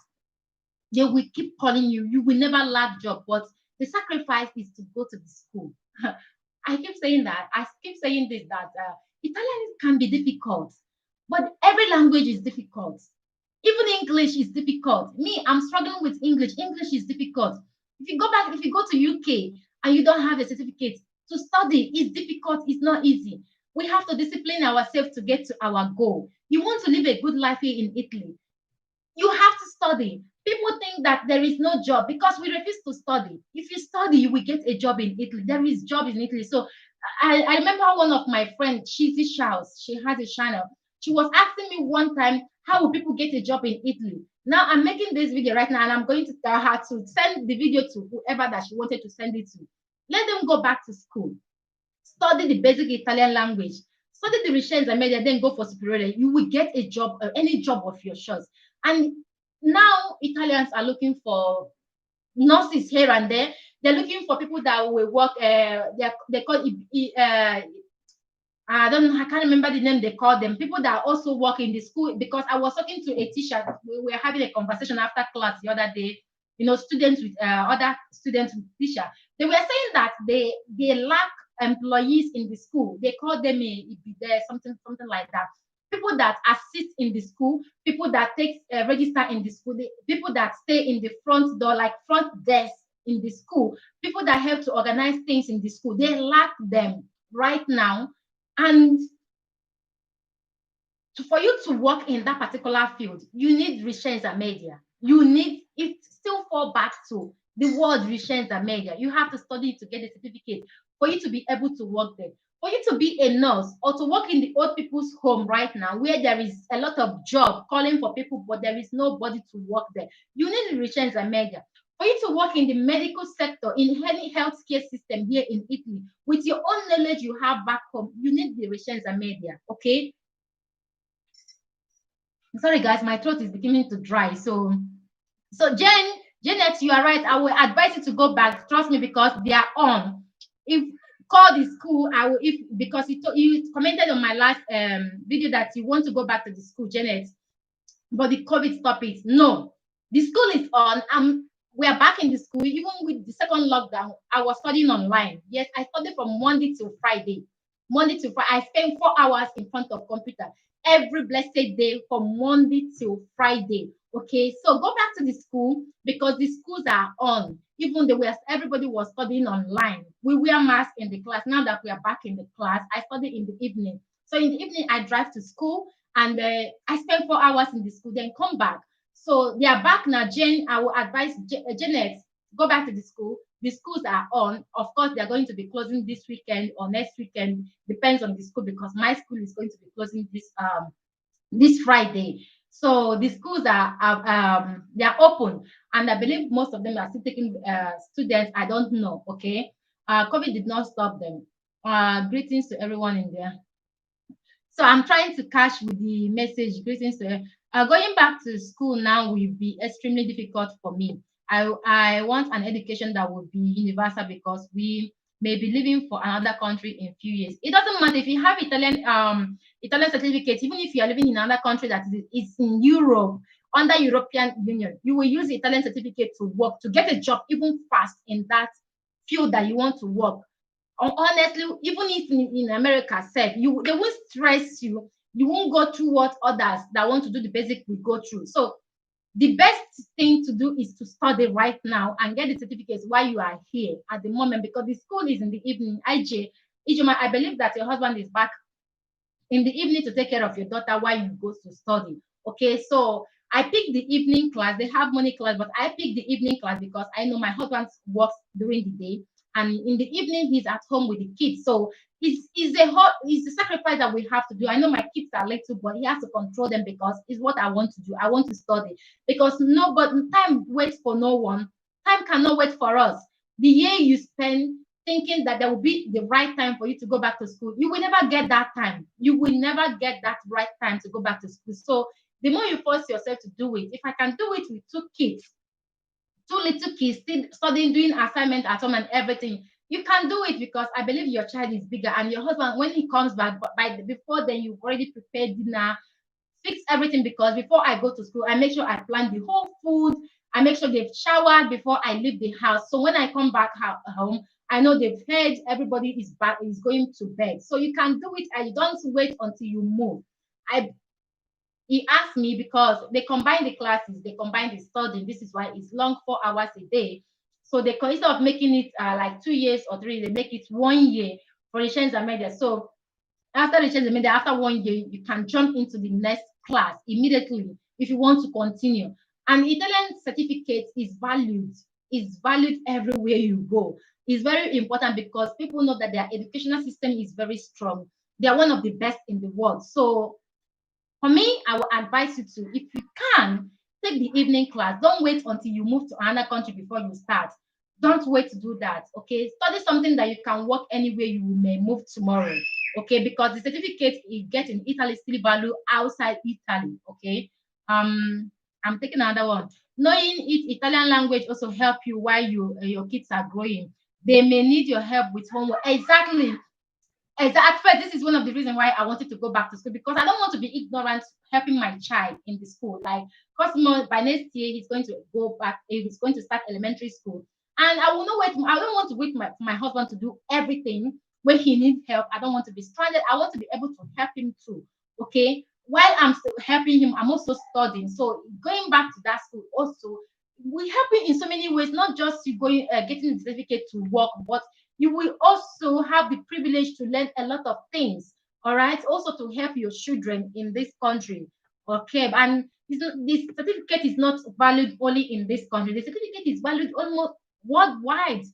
Speaker 1: they will keep calling you. You will never lack job. But the sacrifice is to go to the school. I keep saying that. I keep saying this that Italian can be difficult, but every language is difficult. Even English is difficult. Me, I'm struggling with English. English is difficult. If you go to UK and you don't have a certificate to study, it's difficult. It's not easy. We have to discipline ourselves to get to our goal. You want to live a good life here in Italy. You have to study. People think that there is no job because we refuse to study. If you study, you will get a job in Italy. There is job in Italy. So I remember one of my friends, Cheesy Shouse, she has a channel. She was asking me one time, how will people get a job in Italy? Now I'm making this video right now, and I'm going to tell her to send the video to whoever that she wanted to send it to. Let them go back to school, study the basic Italian language, study the research and media, then go for superior. You will get a job, any job of your choice. And now Italians are looking for nurses here and there. They're looking for people that will work. They call it, I don't know, I can't remember the name they call them. People that also work in the school, because I was talking to a teacher. We were having a conversation after class the other day. Students with other students with teacher. They were saying that they lack employees in the school. They call them there something like that. People that assist in the school, people that take register in the school, people that stay in the front door, like front desk in the school, people that help to organize things in the school. They lack them right now, and for you to work in that particular field, you need research and media. You need it still fall back to the word research and media. You have to study to get a certificate for you to be able to work there. For you to be a nurse or to work in the old people's home right now, where there is a lot of job calling for people, but there is nobody to work there, you need research and media. For you to work in the medical sector, in any healthcare system here in Italy, with your own knowledge you have back home, you need the research and media. Okay, sorry guys, my throat is beginning to dry. So Janet, you are right. I will advise you to go back. Trust me, because they are on. If call the school, I will, if because you commented on my last video that you want to go back to the school, Janet, but the COVID stop it. No, the school is on. We are back in the school. Even with the second lockdown, I was studying online. Yes, I studied from Monday till Friday. Monday to Friday, I spent 4 hours in front of computer every blessed day from Monday till Friday. Okay, so go back to the school because the schools are on. Even though everybody was studying online, we wear masks in the class. Now that we are back in the class, I study in the evening. So in the evening, I drive to school, and I spend 4 hours in the school, then come back. So they are back now. Jane, I will advise Janet, go back to the school. The schools are on. Of course, they are going to be closing this weekend or next weekend, depends on the school, because my school is going to be closing this Friday. So the schools are they are open, and I believe most of them are still taking students. I don't know. Okay, COVID did not stop them. Greetings to everyone in there. So I'm trying to catch with the message. Greetings to going back to school now will be extremely difficult for me. I want an education that will be universal, because we may be living for another country in few years. It doesn't matter if you have Italian certificate, even if you are living in another country that is in Europe, under European Union, you will use the Italian certificate to work, to get a job even fast in that field that you want to work. Honestly, even if in America said they won't stress you, you won't go through what others that want to do the basic will go through. So the best thing to do is to study right now and get the certificates while you are here at the moment, because the school is in the evening. Ijoma, I believe that your husband is back in the evening to take care of your daughter while you go to study. Okay, so I picked the evening class. They have morning class, but I picked the evening class because I know my husband works during the day, and in the evening he's at home with the kids. So it's a sacrifice that we have to do. I know my kids are little, but he has to control them because it's what I want to do. I want to study, because nobody time waits for no one. Time cannot wait for us. The year you spend thinking that there will be the right time for you to go back to school, you will never get that time. You will never get that right time to go back to school. So the more you force yourself to do it, if I can do it with two kids, two little kids still studying, doing assignment at home and everything, you can do it, because I believe your child is bigger, and your husband, when he comes back, before then you've already prepared dinner, fix everything, because before I go to school, I make sure I plan the whole food. I make sure they've showered before I leave the house. So when I come back home, I know they've fed, everybody is back, is going to bed. So you can do it, and you don't wait until you move. I He asked me, because they combine the classes, they combine the studying. This is why it's long, 4 hours a day. So they, instead of making it like 2 years or three, they make it 1 year for the Science and Media. So after the change the media, after 1 year, you can jump into the next class immediately. if you want to continue. And Italian certificate is valued everywhere you go. It's very important because people know that their educational system is very strong. They are one of the best in the world. So for me, I will advise you to, if you can, take the evening class. Don't wait until you move to another country before you start. Don't wait to do that. Okay. Study something that you can work anywhere you may move tomorrow. Okay, because the certificate you get in Italy still value outside Italy. Okay. I'm taking another one. Knowing it Italian language also help you while your kids are growing. They may need your help with homework. Exactly. At first, this is one of the reasons why I wanted to go back to school, because I don't want to be ignorant helping my child in the school. Like, Cosmo, by next year, he's going to go back, he's going to start elementary school. And I will not wait, I don't want to wait my husband to do everything when he needs help. I don't want to be stranded. I want to be able to help him through. Okay. While I'm still helping him, I'm also studying. So going back to that school also, we help him in so many ways, not just you going getting the certificate to work, but you will also have the privilege to learn a lot of things. All right, also to help your children in this country. Okay, and this certificate is not valued only in this country. The certificate is valued almost worldwide.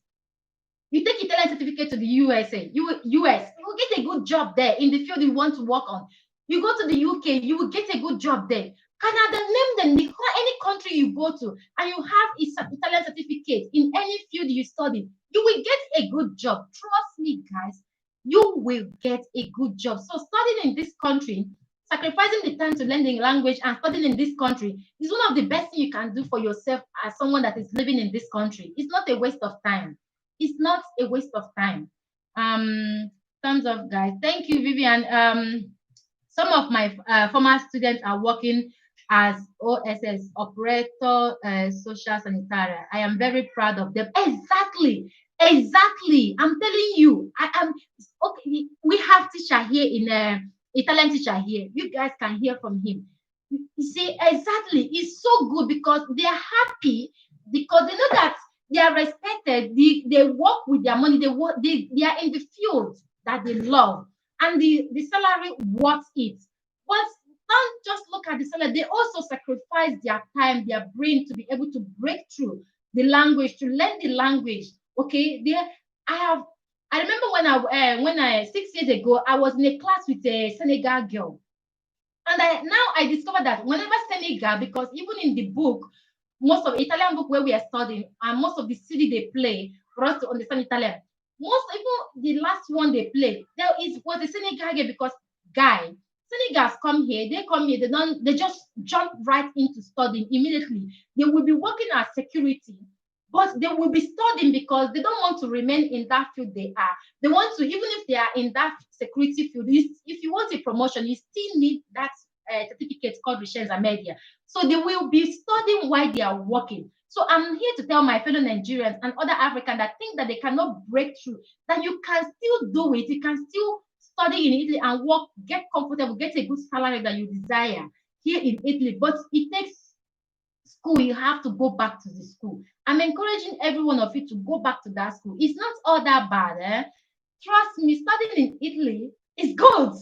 Speaker 1: You take Italian certificate to the USA, US, you will get a good job there in the field you want to work on. You go to the UK, you will get a good job there. Canada, name them, any country you go to, and you have Italian certificate in any field you study, you will get a good job. Trust me, guys, you will get a good job. So studying in this country, sacrificing the time to learn the language and studying in this country is one of the best things you can do for yourself as someone that is living in this country. It's not a waste of time. It's not a waste of time. Thumbs up, guys. Thank you, Vivian. Some of my former students are working as OSS, operator social sanitary. I am very proud of them. Exactly, exactly. I'm telling you, I am okay. We have teacher here in Italian teacher here. You guys can hear from him. You see, exactly. It's so good because they are happy because they know that they are respected. They work with their money. They are in the field that they love, and the salary worth it. But don't just look at the salary. They also sacrifice their time, their brain to be able to break through the language, to learn the language. Okay, there I have. I remember when I 6 years ago I was in a class with a Senegal girl, and now I discovered that whenever Senegal, because even in the book, most of Italian book where we are studying, and most of the CD they play for us to understand Italian, most even the last one they played, there is was a Senegal game because guy, Senegals come here, they come here, they just jump right into studying immediately. They will be working as security, but they will be studying because they don't want to remain in that field they are. They want to, even if they are in that security field, if you want a promotion, you still need that certificate called Richenza Media. So they will be studying while they are working. So I'm here to tell my fellow Nigerians and other Africans that think that they cannot break through, that you can still do it. You can still study in Italy and work, get comfortable, get a good salary that you desire here in Italy. But it takes school. You have to go back to the school. I'm encouraging every one of you to go back to that school. It's not all that bad. Trust me, studying in Italy is good.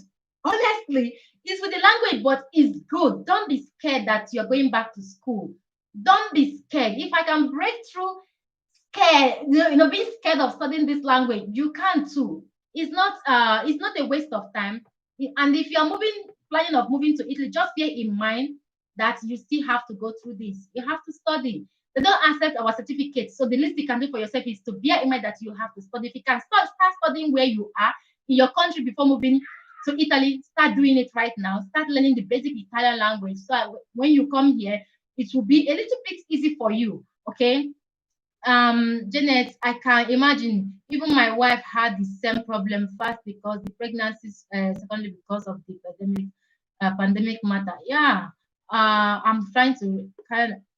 Speaker 1: Honestly, it's with the language, but it's good. Don't be scared that you're going back to school. Don't be scared. If I can break through scared, being scared of studying this language, you can too. It's not a waste of time. And if you're planning of moving to Italy, just bear in mind that you still have to go through this. You have to study. They don't accept our certificates. So the least you can do for yourself is to bear in mind that you have to study. If you can start studying where you are in your country before moving to Italy, start doing it right now. Start learning the basic Italian language. So when you come here, it will be a little bit easy for you. Okay. Janet, I can imagine even my wife had the same problem first because the pregnancies, secondly because of the pandemic matter. Yeah, I'm trying to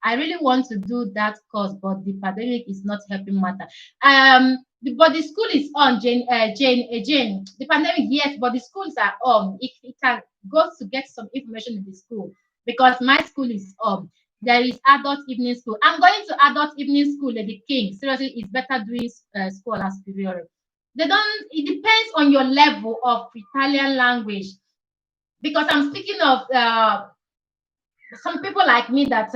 Speaker 1: I really want to do that course, but the pandemic is not helping matter. But the school is on, Jane. The pandemic, yes, but the schools are on. It can go to get some information in the school because my school is on. There is adult evening school. I'm going to adult evening school, Lady King. Seriously, it's better doing school as superior. They don't. It depends on your level of Italian language because I'm speaking of some people like me that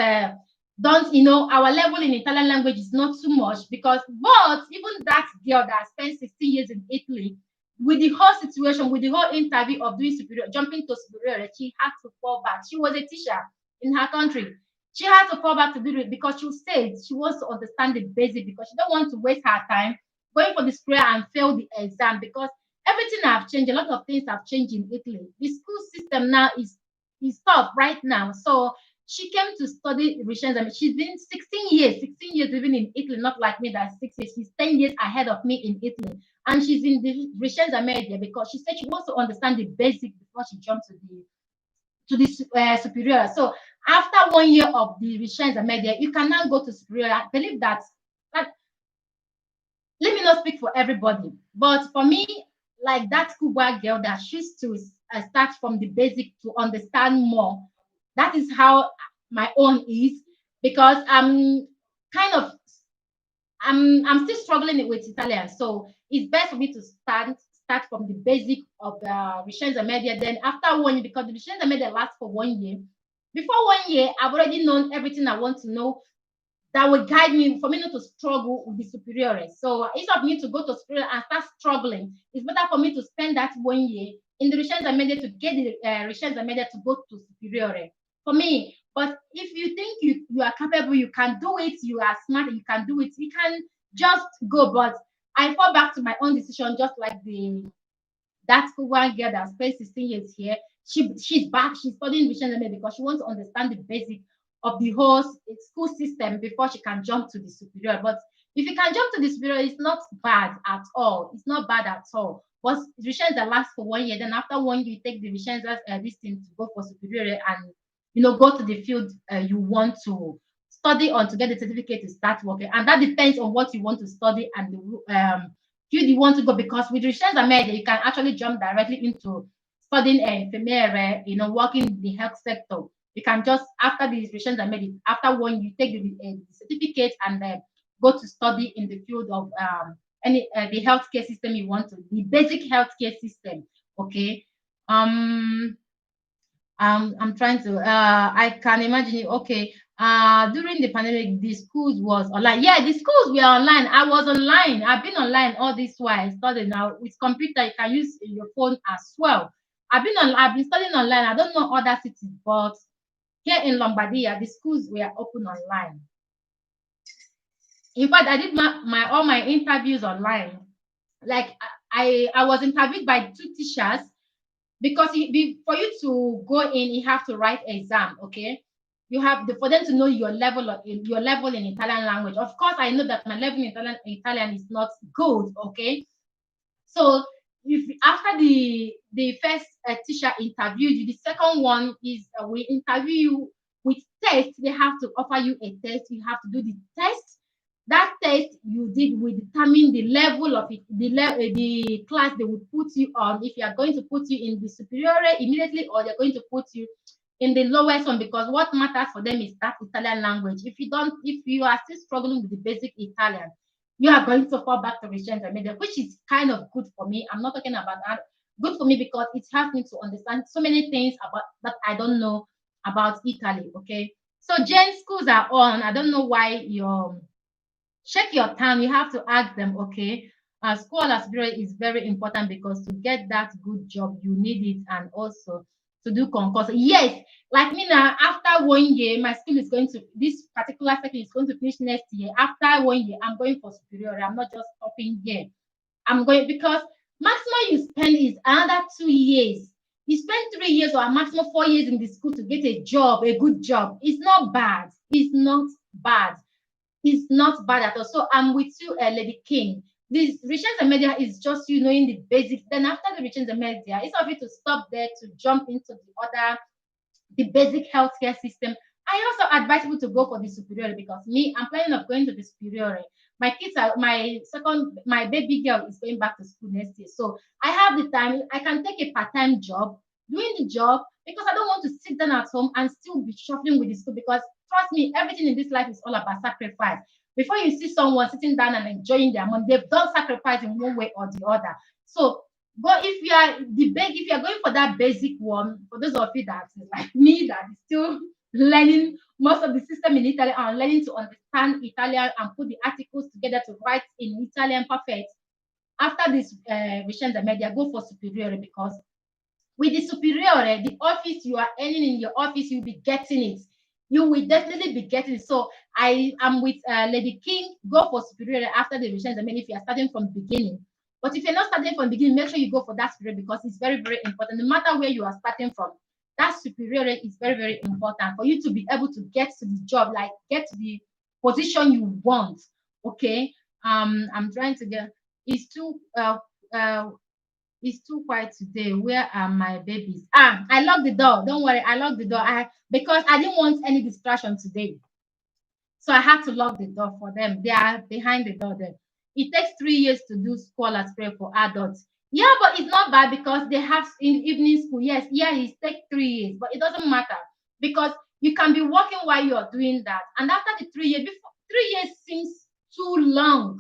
Speaker 1: don't, you know, our level in Italian language is not too much because, but even that girl that spent 16 years in Italy, with the whole situation, with the whole interview of doing superior, jumping to superior, she had to fall back. She was a teacher in her country. She had to fall back to do it because she said she wants to understand the basic because she don't want to waste her time going for the superior and fail the exam because everything have changed. A lot of things have changed in Italy. The school system now is tough right now. So she came to study Russian. I mean, she's been 16 years living in Italy, not like me, that's 6 years. She's 10 years ahead of me in Italy. And she's in the Russian media because she said she wants to understand the basic before she jumps to the superior. So after 1 year of the Russian media, you can now go to superior. I believe that let me not speak for everybody, but for me, like that Cuba girl that she's to start from the basic to understand more. That is how my own is because kind of I'm still struggling with Italian, so it's best for me to start from the basic of the Vicenza Media. Then after 1 year, because the Vicenza Media lasts for 1 year. Before 1 year, I've already known everything I want to know that will guide me for me not to struggle with the superior. So instead of me to go to superior and start struggling, it's better for me to spend that 1 year in the Richenza media to get the Richenza media to go to superior for me. But if you think you are capable, you can do it, you are smart, you can do it, you can just go. But I fall back to my own decision, just like the that one girl that spent 16 years here. She's back. She's studying vision learning because she wants to understand the basic of the whole school system before she can jump to the superior. But if you can jump to the superior, it's not bad at all. It's not bad at all. But visions that last for 1 year, then after 1 year, you take the visions as this thing to go for superior and go to the field you want to study on to get the certificate to start working. And that depends on what you want to study and the field you want to go because with Research Media, you can actually jump directly into studying female, working in the health sector. You can just, after the Research Media, after 1 you take the certificate and go to study in the field of any the healthcare system you want to, the basic healthcare system. Okay. I'm trying to I can imagine it. Okay. During the pandemic, the schools was online. Yeah, the schools were online. I was online. I've been online all this while studying. Now with computer, you can use your phone as well. I've been studying online. I don't know other cities, but here in Lombardia, the schools were open online. In fact, I did my all my interviews online. Like I was interviewed by two teachers because for you to go in, you have to write exam. Okay, you have for them to know your level in Italian language. Of course, I know that my level in Italian is not good. Okay, so if after the first teacher interviewed you, the second one is we interview you with test. They have to offer you a test. You have to do the test. That test you did will determine the level of it, the class they will put you on. If you are going to put you in the superior immediately, or they're going to put you in the lowest one, because what matters for them is that Italian language. If you are still struggling with the basic Italian, you are going to fall back to Regent Media, which is kind of good for me. I'm not talking about that. Good for me because it helps me to understand so many things about that I don't know about Italy. Okay, so Gen schools are on. I don't know why you're check your time. You have to ask them, okay, school aspirant is very important because to get that good job, you need it, and also to do concourse. Yes, like me now, after 1 year, my school is going to, this particular section is going to finish next year. After 1 year, I'm going for superior. I'm not just stopping here. I'm going because maximum you spend is another 2 years. You spend 3 years or a maximum 4 years in the school to get a job, a good job. It's not bad. It's not bad. It's not bad at all. So I'm with you, Lady King. This Richards Media is just you knowing the basics. Then after the Richards Media, it's of you to stop there to jump into the basic healthcare system. I also advise people to go for the superior because me, I'm planning of going to the superior. My baby girl is going back to school next year. So I have the time. I can take a part-time job, doing the job because I don't want to sit down at home and still be shuffling with the school because trust me, everything in this life is all about sacrifice. Before you see someone sitting down and enjoying their money, they've done sacrifice in one way or the other. So but if you are going for that basic one, for those of you that is like me that is still learning most of the system in Italy and learning to understand Italian and put the articles together to write in Italian perfect. After this Vicenza Media, go for superiore because with the superiore, the office you are earning in your office, you'll be getting it. You will definitely be getting it. So I am with Lady King. Go for superiore after the Vicenza Media if you are starting from the beginning. But if you're not starting from the beginning, make sure you go for that superiore because it's very, very important. No matter where you are starting from, that superiore is very, very important for you to be able to get to the job, like get to the position you want. Okay. I'm trying to get it's too uh it's too quiet today. Where are my babies? I locked the door. Don't worry, I locked the door. I because I didn't want any distraction today. So I had to lock the door for them. They are behind the door there. It takes 3 years to do scholar spray for adults. Yeah, but it's not bad because they have in evening school. Yes, yeah, it takes 3 years, but it doesn't matter because you can be working while you're doing that. And after the 3 years, before 3 years seems too long.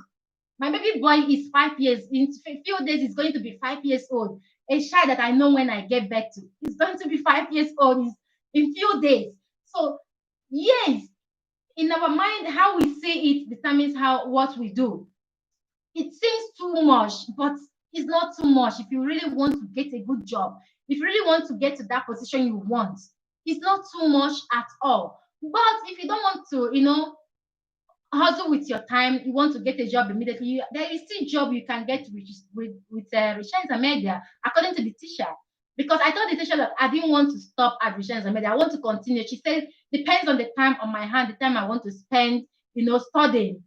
Speaker 1: My baby boy is 5 years. In a few days, he's going to be 5 years old. A child that I know when I get back to, he's going to be 5 years old in few days. So yes, in our mind, how we see it determines how what we do. It seems too much, but it's not too much. If you really want to get a good job, if you really want to get to that position you want, it's not too much at all. But if you don't want to, hustle with your time, you want to get a job immediately, there is still job you can get with Rishenza Media, according to the teacher. Because I told the teacher that I didn't want to stop at Rishenza Media. I want to continue. She said, depends on the time on my hand, the time I want to spend, studying.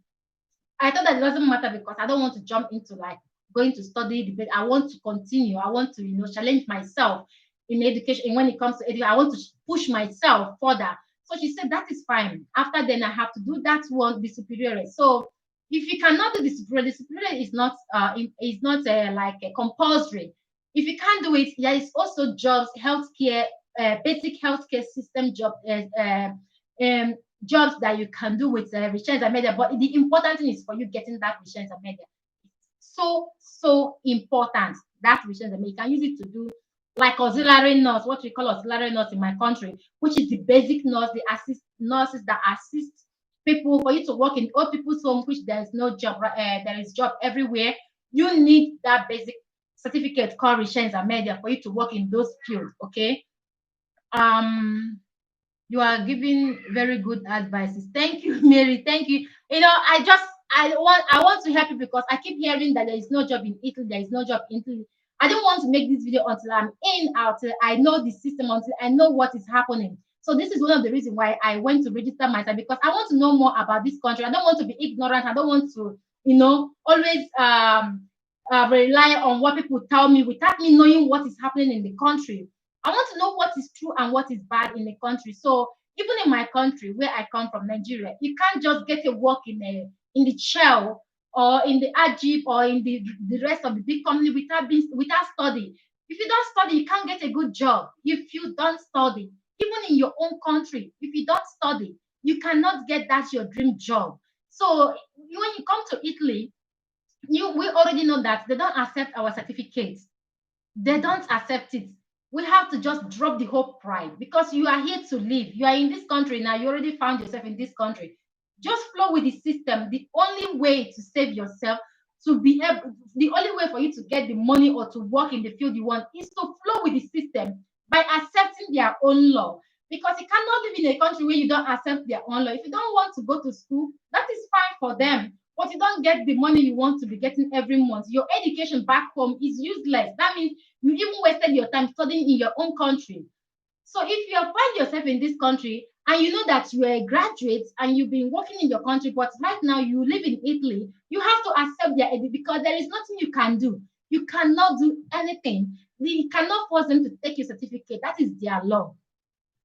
Speaker 1: I thought that it doesn't matter because I don't want to jump into like going to study the bit. I want to continue. I want to, challenge myself in education. And when it comes to education, I want to push myself further. So she said that is fine. After then, I have to do that one, the superior. So if you cannot do the superior is not is not like a compulsory. If you can't do it, there is also jobs, healthcare, basic healthcare system job, um, jobs that you can do with Vicenza Media. But the important thing is for you getting that Vicenza Media. So important. That Vicenza Media. You can use it to do like auxiliary nurse, what we call auxiliary nurse in my country, which is the basic nurse, the assist nurses that assist people for you to work in old people's home, which there is no job, there is job everywhere. You need that basic certificate called Vicenza Media for you to work in those fields. Okay. Um, you are giving very good advices. Thank you, Mary. Thank you. I want to help you because I keep hearing that there is no job in Italy. There is no job in Italy. I don't want to make this video until I'm in, until I know the system, until I know what is happening. So this is one of the reasons why I went to register myself because I want to know more about this country. I don't want to be ignorant. I don't want to, always rely on what people tell me without me knowing what is happening in the country. I want to know what is true and what is bad in the country. So even in my country, where I come from, Nigeria, you can't just get a work in the shell or in the Ajib or in the rest of the big company without study. If you don't study, you can't get a good job. If you don't study, even in your own country, if you don't study, you cannot get that your dream job. So when you come to Italy, we already know that they don't accept our certificates. They don't accept it. We have to just drop the whole pride because you are here to live. You are in this country now. You already found yourself in this country. Just flow with the system. The only way to save yourself, the only way for you to get the money or to work in the field you want is to flow with the system by accepting their own law. Because you cannot live in a country where you don't accept their own law. If you don't want to go to school, that is fine for them. But you don't get the money you want to be getting every month. Your education back home is useless. That means you even wasted your time studying in your own country. So if you find yourself in this country and you know that you are a graduate and you've been working in your country, but right now you live in Italy, you have to accept their education because there is nothing you can do. You cannot do anything. You cannot force them to take your certificate. That is their law.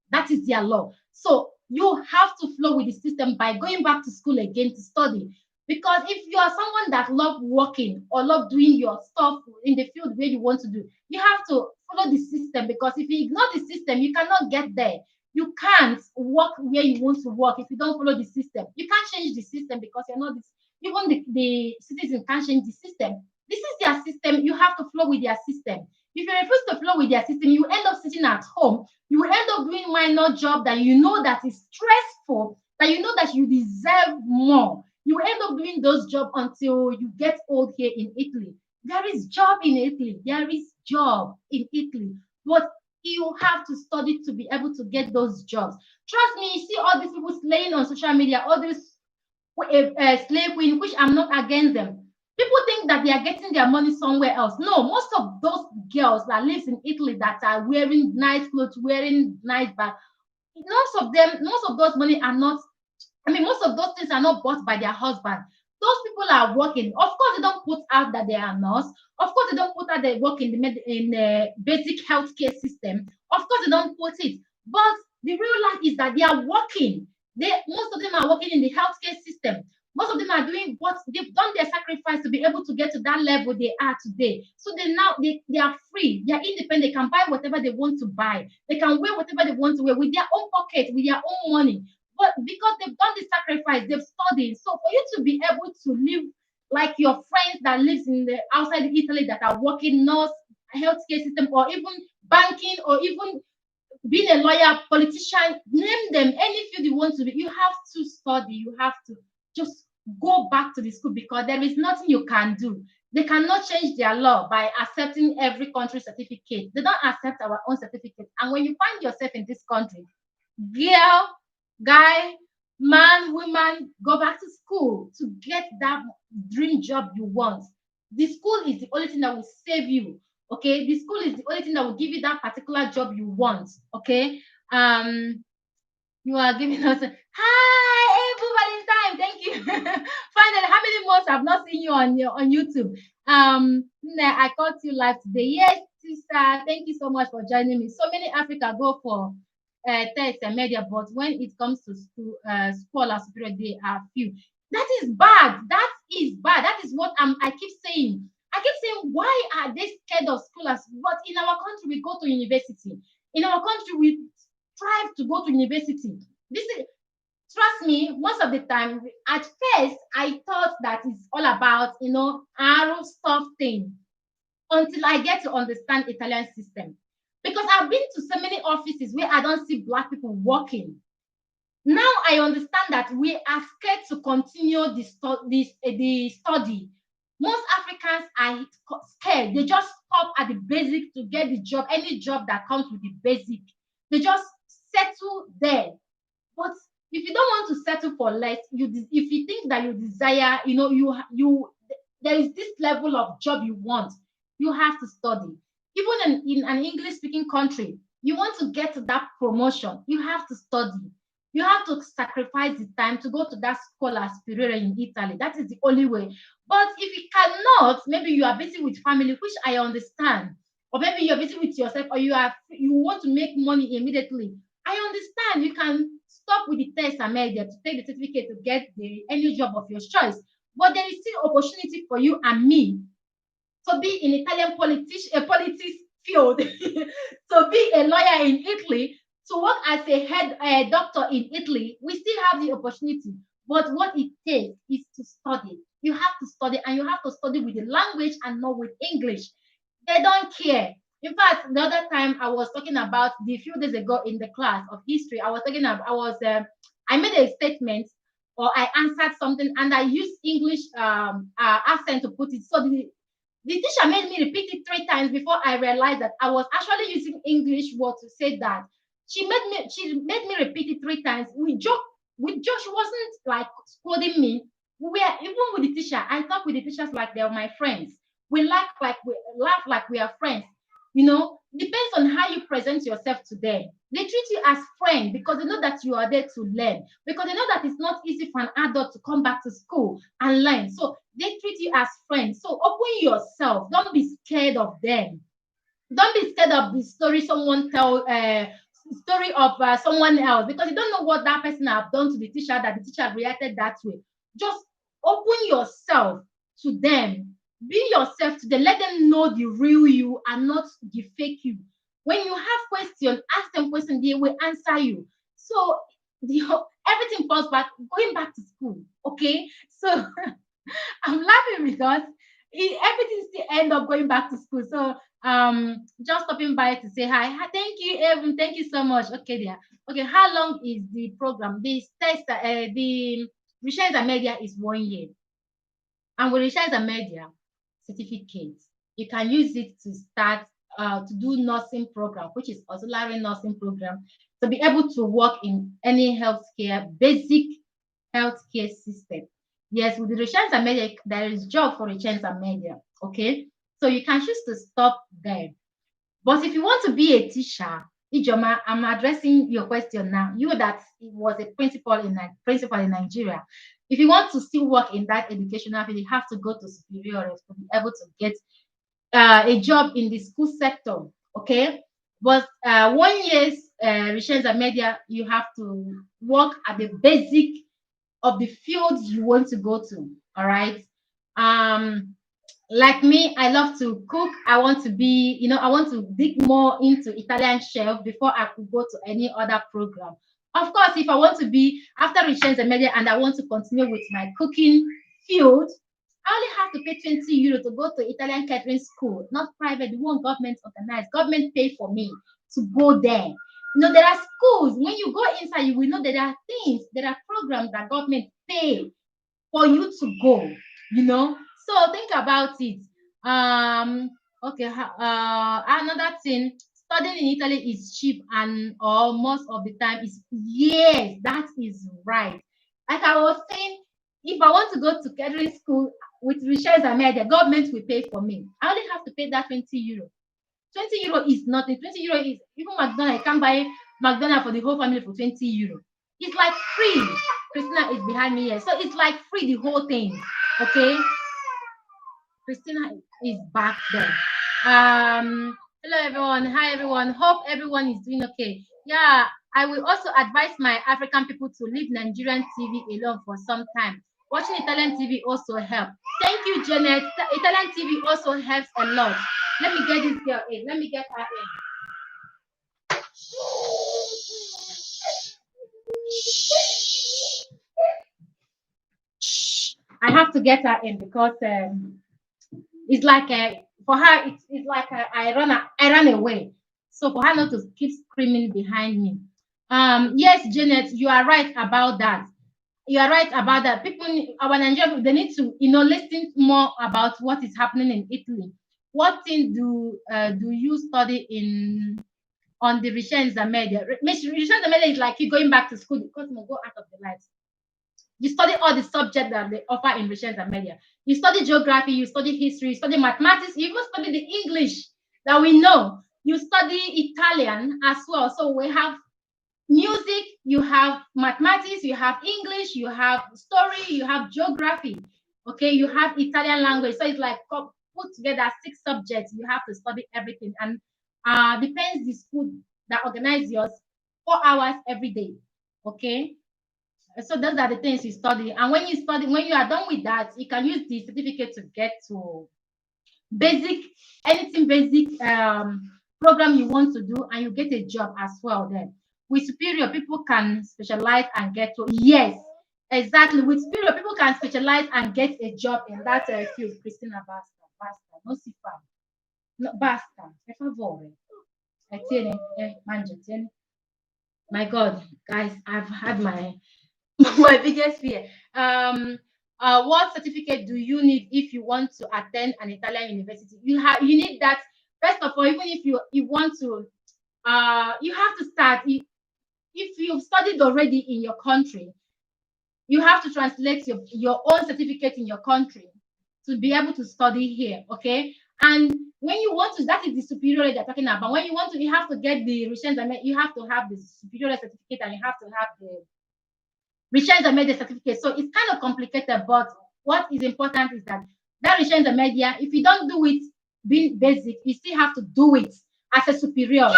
Speaker 1: That is their law. So you have to flow with the system by going back to school again to study. Because if you are someone that love working or love doing your stuff in the field where you want to do, you have to follow the system. Because if you ignore the system, you cannot get there. You can't work where you want to work if you don't follow the system. You can't change the system because you're not this. Even the citizen can't change the system. This is their system. You have to flow with their system. If you refuse to flow with their system, you end up sitting at home. You end up doing minor job that you know that is stressful, that you know that you deserve more. You end up doing those jobs until you get old here in Italy. There is job in Italy. There is job in Italy. But you have to study to be able to get those jobs. Trust me, you see all these people slaying on social media, all these slave queen, which I'm not against them. People think that they are getting their money somewhere else. No, most of those girls that lives in Italy that are wearing nice clothes, wearing nice bags, most of those money are not. I mean, most of those things are not bought by their husband. Those people are working. Of course, they don't put out that they are nurse. Of course, they don't put out they work in the basic healthcare system. Of course, they don't put it. But the real life is that they are working. Most of them are working in the healthcare system. Most of them are doing what they've done their sacrifice to be able to get to that level they are today. So they are free, they are independent, they can buy whatever they want to buy, they can wear whatever they want to wear with their own pocket, with their own money. But because they've done the sacrifice, they've studied. So for you to be able to live like your friends that lives in the outside Italy that are working nurse, healthcare system, or even banking, or even being a lawyer, politician, name them any field you want to be. You have to study. You have to just go back to the school because there is nothing you can do. They cannot change their law by accepting every country certificate. They don't accept our own certificate. And when you find yourself in this country, girl, guy, man, woman, go back to school to get that dream job you want. The school is the only thing that will save you. Okay, the school is the only thing that will give you that particular job you want. Okay, you are giving us hi everybody time. Thank you. Finally, how many months I've not seen you on YouTube? I caught you live today. Yes, sister. Thank you so much for joining me. So many Africa go for text and media, but when it comes to school or superior, they are few. That is bad. That is bad. That is what I keep saying. I keep saying, why are they scared of scholars? But in our country, we go to university. In our country, we strive to go to university. This is trust me, most of the time, at first, I thought that it's all about, arrow stuff thing until I get to understand Italian system. Because I've been to so many offices where I don't see black people working. Now I understand that we are scared to continue the study. Most Africans are scared. They just stop at the basic to get the job, any job that comes with the basic. They just settle there. But if you don't want to settle for less, if you think that you desire, there is this level of job you want, you have to study. Even in an English speaking country, you want to get to that promotion, you have to study. You have to sacrifice the time to go to that scholar superior in Italy. That is the only way. But if you cannot, maybe you are busy with family, which I understand, or maybe you're busy with yourself, or you want to make money immediately. I understand you can stop with the test and media to take the certificate to get any job of your choice. But there is still opportunity for you and me to be in Italian politics field, to be a lawyer in Italy, to work as a head doctor in Italy. We still have the opportunity. But what it takes is to study. You have to study, and you have to study with the language and not with English. They don't care. In fact, the other time I was talking about the few days ago in the class of history, I made a statement or I answered something and I used English accent to put it. So the teacher made me repeat it 3 times before I realized that I was actually using English word to say that. She made me repeat it 3 times. She wasn't like scolding me. We were even with the teacher. I talk with the teachers like they're my friends. We laugh like we are friends. Depends on how you present yourself to them. They treat you as friend because they know that you are there to learn. Because they know that it's not easy for an adult to come back to school and learn. So they treat you as friends. So open yourself. Don't be scared of them. Don't be scared of the story someone tell. Story of someone else because you don't know what that person have done to the teacher that the teacher reacted that way. Just open yourself to them. Be yourself to them. Let them know the real you and not the fake you. When you have questions, ask them questions. They will answer you. So everything falls back going back to school. Okay, so I'm laughing because everything still end up going back to school. So just stopping by to say hi. Hi, thank you, thank you so much. Okay, there. Okay, how long is the program? This test, the research and media is 1 year, and with research and media certificates, you can use it to start to do nursing program, which is auxiliary nursing program, to be able to work in any healthcare, basic healthcare system. Yes, with the research and media, there is job for research and media. Okay, so you can choose to stop there. But if you want to be a teacher, Ijoma, I'm addressing your question now. You that was a principal in Nigeria. If you want to still work in that educational field, you have to go to superior to be able to get a job in the school sector. Okay, but 1 year's research and media, you have to work at the basic of the field you want to go to. All right. Um, like me, I love to cook. I want to be, I want to dig more into Italian chef before I could go to any other program. Of course, if I want to be after research and media and I want to continue with my cooking field, I only have to pay 20 euro to go to Italian catering school, not private, the one government organized. Government pay for me to go there. There are schools. When you go inside, you will know that there are things, there are programs that government pay for you to go, you know. So think about it. Okay, another thing, studying in Italy is cheap and or most of the time is yes, that is right. Like I was saying, if I want to go to catering school with research and media, government will pay for me. I only have to pay that 20 euro. 20 euro is nothing. 20 euro is even McDonald's. I can buy McDonald's for the whole family for 20 euro. It's like free. Christina is behind me here. So it's like free the whole thing. Okay. Christina is back there. Hello everyone. Hi everyone. Hope everyone is doing okay. Yeah, I will also advise my African people to leave Nigerian TV alone for some time. Watching Italian TV also help. Thank you, Janet. Italian TV also helps a lot. Let me get this girl in. Let me get her in. I have to get her in because it's like for her it's like I ran away. So for her not to keep screaming behind me. Yes, Janet, you are right about that. You are right about that. People, our Nigerian people, they need to, listen more about what is happening in Italy. What thing do you study in on the research and media? Research and media is like you going back to school because you go out of the light. You study all the subjects that they offer in research and media. You study geography, you study history, you study mathematics, you even study the English that we know. You study Italian as well. So we have music, you have mathematics, you have English, you have story, you have geography. Okay, you have Italian language. So it's like put together 6 subjects. You have to study everything. And depends the school that organize yours 4 hours every day. Okay. So those are the things you study. And when you are done with that, you can use the certificate to get to basic, anything basic program you want to do, and you get a job as well. Then with superior, people can specialize and get to, yes, exactly. With superior, people can specialize and get a job in that field. Christina, basta, no si fa, no, basta, per favore. Tieni, mangia, tieni. My God, guys, I've had my my biggest fear. What certificate do you need if you want to attend an Italian university? You need that first of all. Even if you want to, you have to start. If you've studied already in your country, you have to translate your own certificate in your country to be able to study here. Okay, and when you want to, that is the superior they're talking about. When you want to, you have to get the research. You have to have the superior certificate, and you have to have the research and media certificate. So it's kind of complicated, but what is important is that research and media, if you don't do it being basic, you still have to do it as a superior.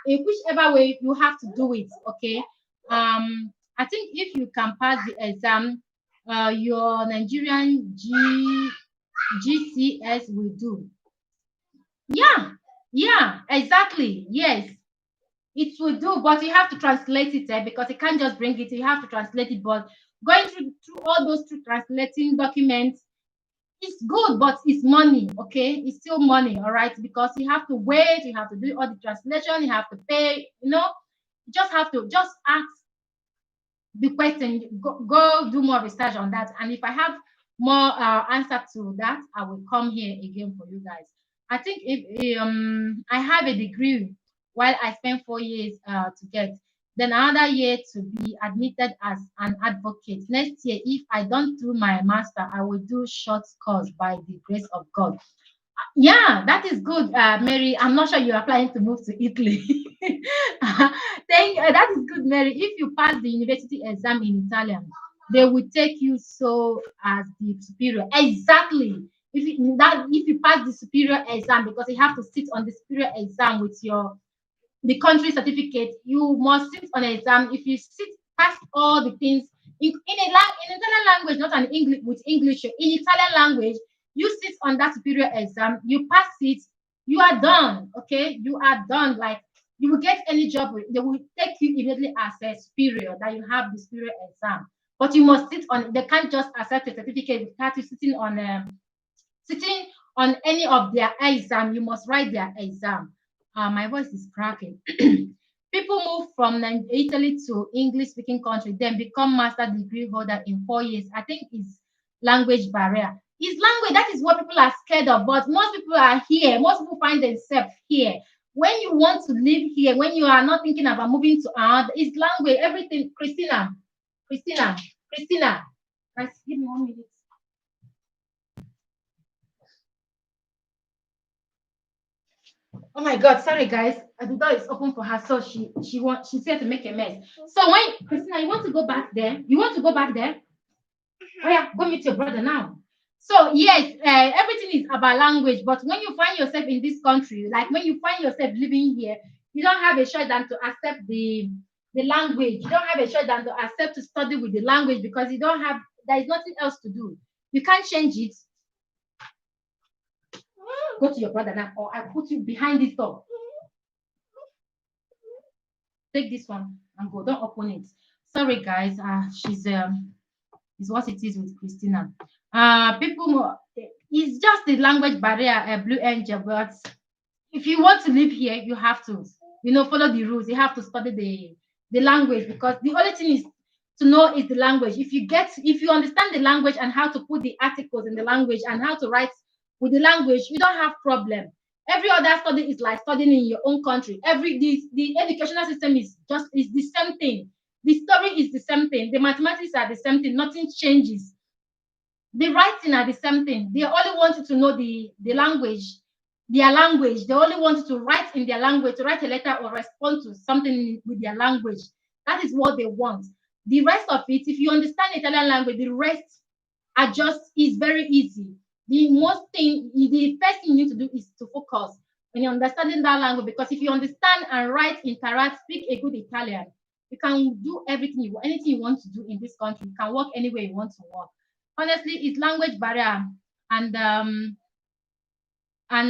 Speaker 1: In whichever way you have to do it, okay. I think if you can pass the exam, your Nigerian GCS will do. Yeah, exactly. Yes, it will do, but you have to translate it because you can't just bring it. You have to translate it. But going through all those translating documents, it's good, but it's money, okay? It's still money, all right? Because you have to wait, you have to do all the translation, you have to pay, you just have to just ask the question, go do more research on that. And if I have more answer to that, I will come here again for you guys. I think if I have a degree while I spent 4 years to get, then another year to be admitted as an advocate. Next year, if I don't do my master, I will do short course by the grace of God. Yeah, that is good, Mary. I'm not sure you're applying to move to Italy. That is good, Mary. If you pass the university exam in Italian, they will take you so as the superior. Exactly. If you pass the superior exam, because you have to sit on the superior exam with your the country certificate, you must sit on an exam. If you sit past all the things in Italian language, not an English with English, in Italian language, you sit on that superior exam, you pass it, you are done. Okay, you are done. Like you will get any job, they will take you immediately as a superior that you have the superior exam. But you must sit on. They can't just accept a certificate without you sitting on any of their exam. You must write their exam. My voice is cracking. People move from Italy to English speaking country, then become master degree holder in 4 years. I think it's language barrier. It's language, that is what people are scared of. But most people are here. Most people find themselves here. When you want to live here, when you are not thinking about moving to another, it's language, everything. Christina, Christina. Guys, give me 1 minute. Oh my God, sorry guys. The door is open for her, so she's here to make a mess. So when Christina, you want to go back there? You want to go back there? Oh yeah, go meet your brother now. So yes, everything is about language. But when you find yourself in this country, like when you find yourself living here, you don't have a choice than to accept the language. You don't have a choice than to accept to study with the language because you don't have. There is nothing else to do. You can't change it. Go to your brother now, or I put you behind this door. Take this one and go. Don't open it. Sorry, guys. She's is what it is with Christina. People, it's just the language barrier, Blue Angel. But if you want to live here, you have to, follow the rules. You have to study the language because the only thing is to know is the language. If you understand the language and how to put the articles in the language and how to write with the language, you don't have problem. Every other study is like studying in your own country. The educational system is the same thing. The story is the same thing. The mathematics are the same thing. Nothing changes. The writing are the same thing. They only want you to know the language, their language. They only want you to write in their language, to write a letter or respond to something with their language. That is what they want. The rest of it, if you understand Italian language, the rest is very easy. The first thing you need to do is to focus when you're understanding that language. Because if you understand and write, interact, speak a good Italian, you can do anything you want to do in this country. You can work anywhere you want to work. Honestly, it's language barrier and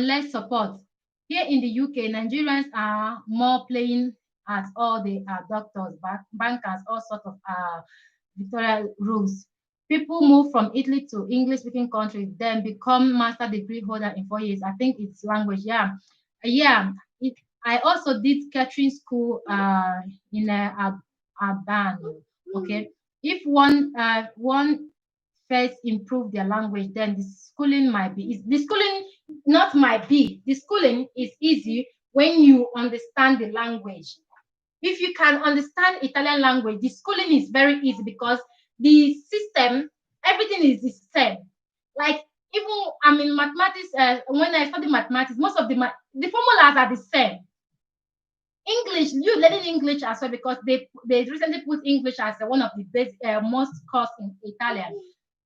Speaker 1: less support. Here in the UK, Nigerians are more playing as all the doctors, bankers, all sorts of Victoria rules. People move from Italy to English-speaking countries, then become master degree holder in 4 years. I think it's language. Yeah. I also did catering school in a band. Okay, if one first improve their language, then the schooling might be. The schooling not might be. The schooling is easy when you understand the language. If you can understand Italian language, the schooling is very easy because the system, everything is the same. Like even I mean mathematics. When I study mathematics, most of the formulas are the same. English, you learning English as well because they recently put English as one of the best most course in Italian.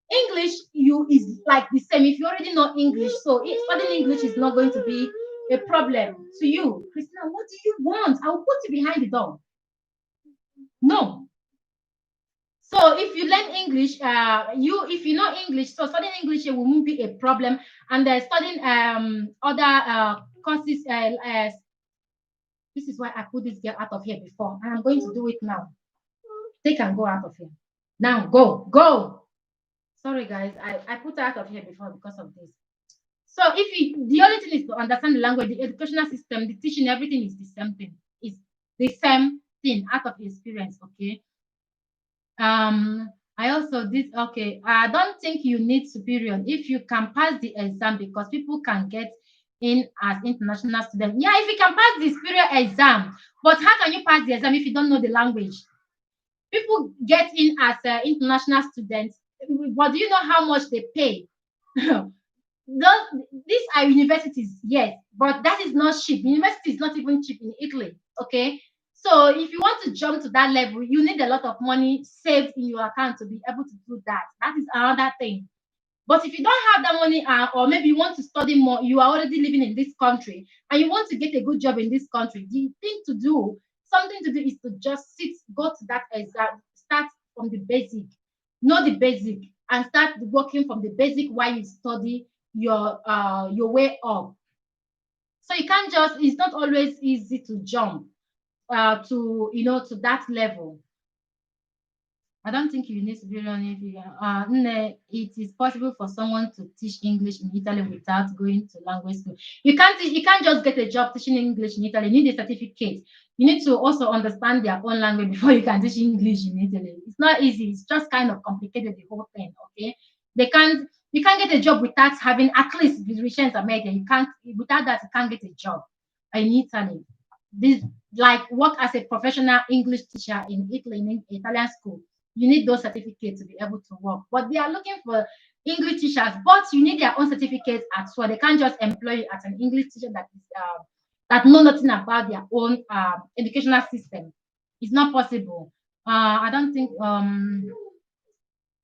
Speaker 1: English you is like the same if you already know English, so studying English is not going to be a problem to you. Christina, what do you want? I'll put you behind the door. No. So if you learn English, if you know English, so studying English it won't be a problem. And studying other courses. This is why I put this girl out of here before, and I'm going to do it now. They can go out of here now. Go. Sorry, guys, I put out of here before because of this. So if you, the only thing is to understand the language, the educational system, the teaching, everything is the same thing. It's the same thing out of experience. Okay. I also did okay. I don't think you need superior if you can pass the exam because people can get in as international students. Yeah, if you can pass the superior exam, but how can you pass the exam if you don't know the language? People get in as international students, but do you know how much they pay? These are universities, yes, but that is not cheap. University is not even cheap in Italy. Okay, so if you want to jump to that level, you need a lot of money saved in your account to be able to do that. That is another thing. But if you don't have that money, or maybe you want to study more, you are already living in this country and you want to get a good job in this country, the thing to do, something to do is to just sit, go to that exam, start from the basic, know the basic, and start working from the basic while you study your way up. So you can't just, it's not always easy to jump to to that level. I don't think you need to be on if you it is possible for someone to teach English in Italy without going to language school. You can't just get a job teaching English in Italy. You need a certificate. You need to also understand their own language before you can teach English in Italy. It's not easy. It's just kind of complicated, the whole thing. Okay. You can't get a job without having at least the Richens American. You can't without that you can't get a job in Italy. This like work as a professional English teacher in Italy in Italian school, you need those certificates to be able to work. But they are looking for English teachers, but you need their own certificates as well. They can't just employ you as an English teacher that know nothing about their own educational system. It's not possible. I don't think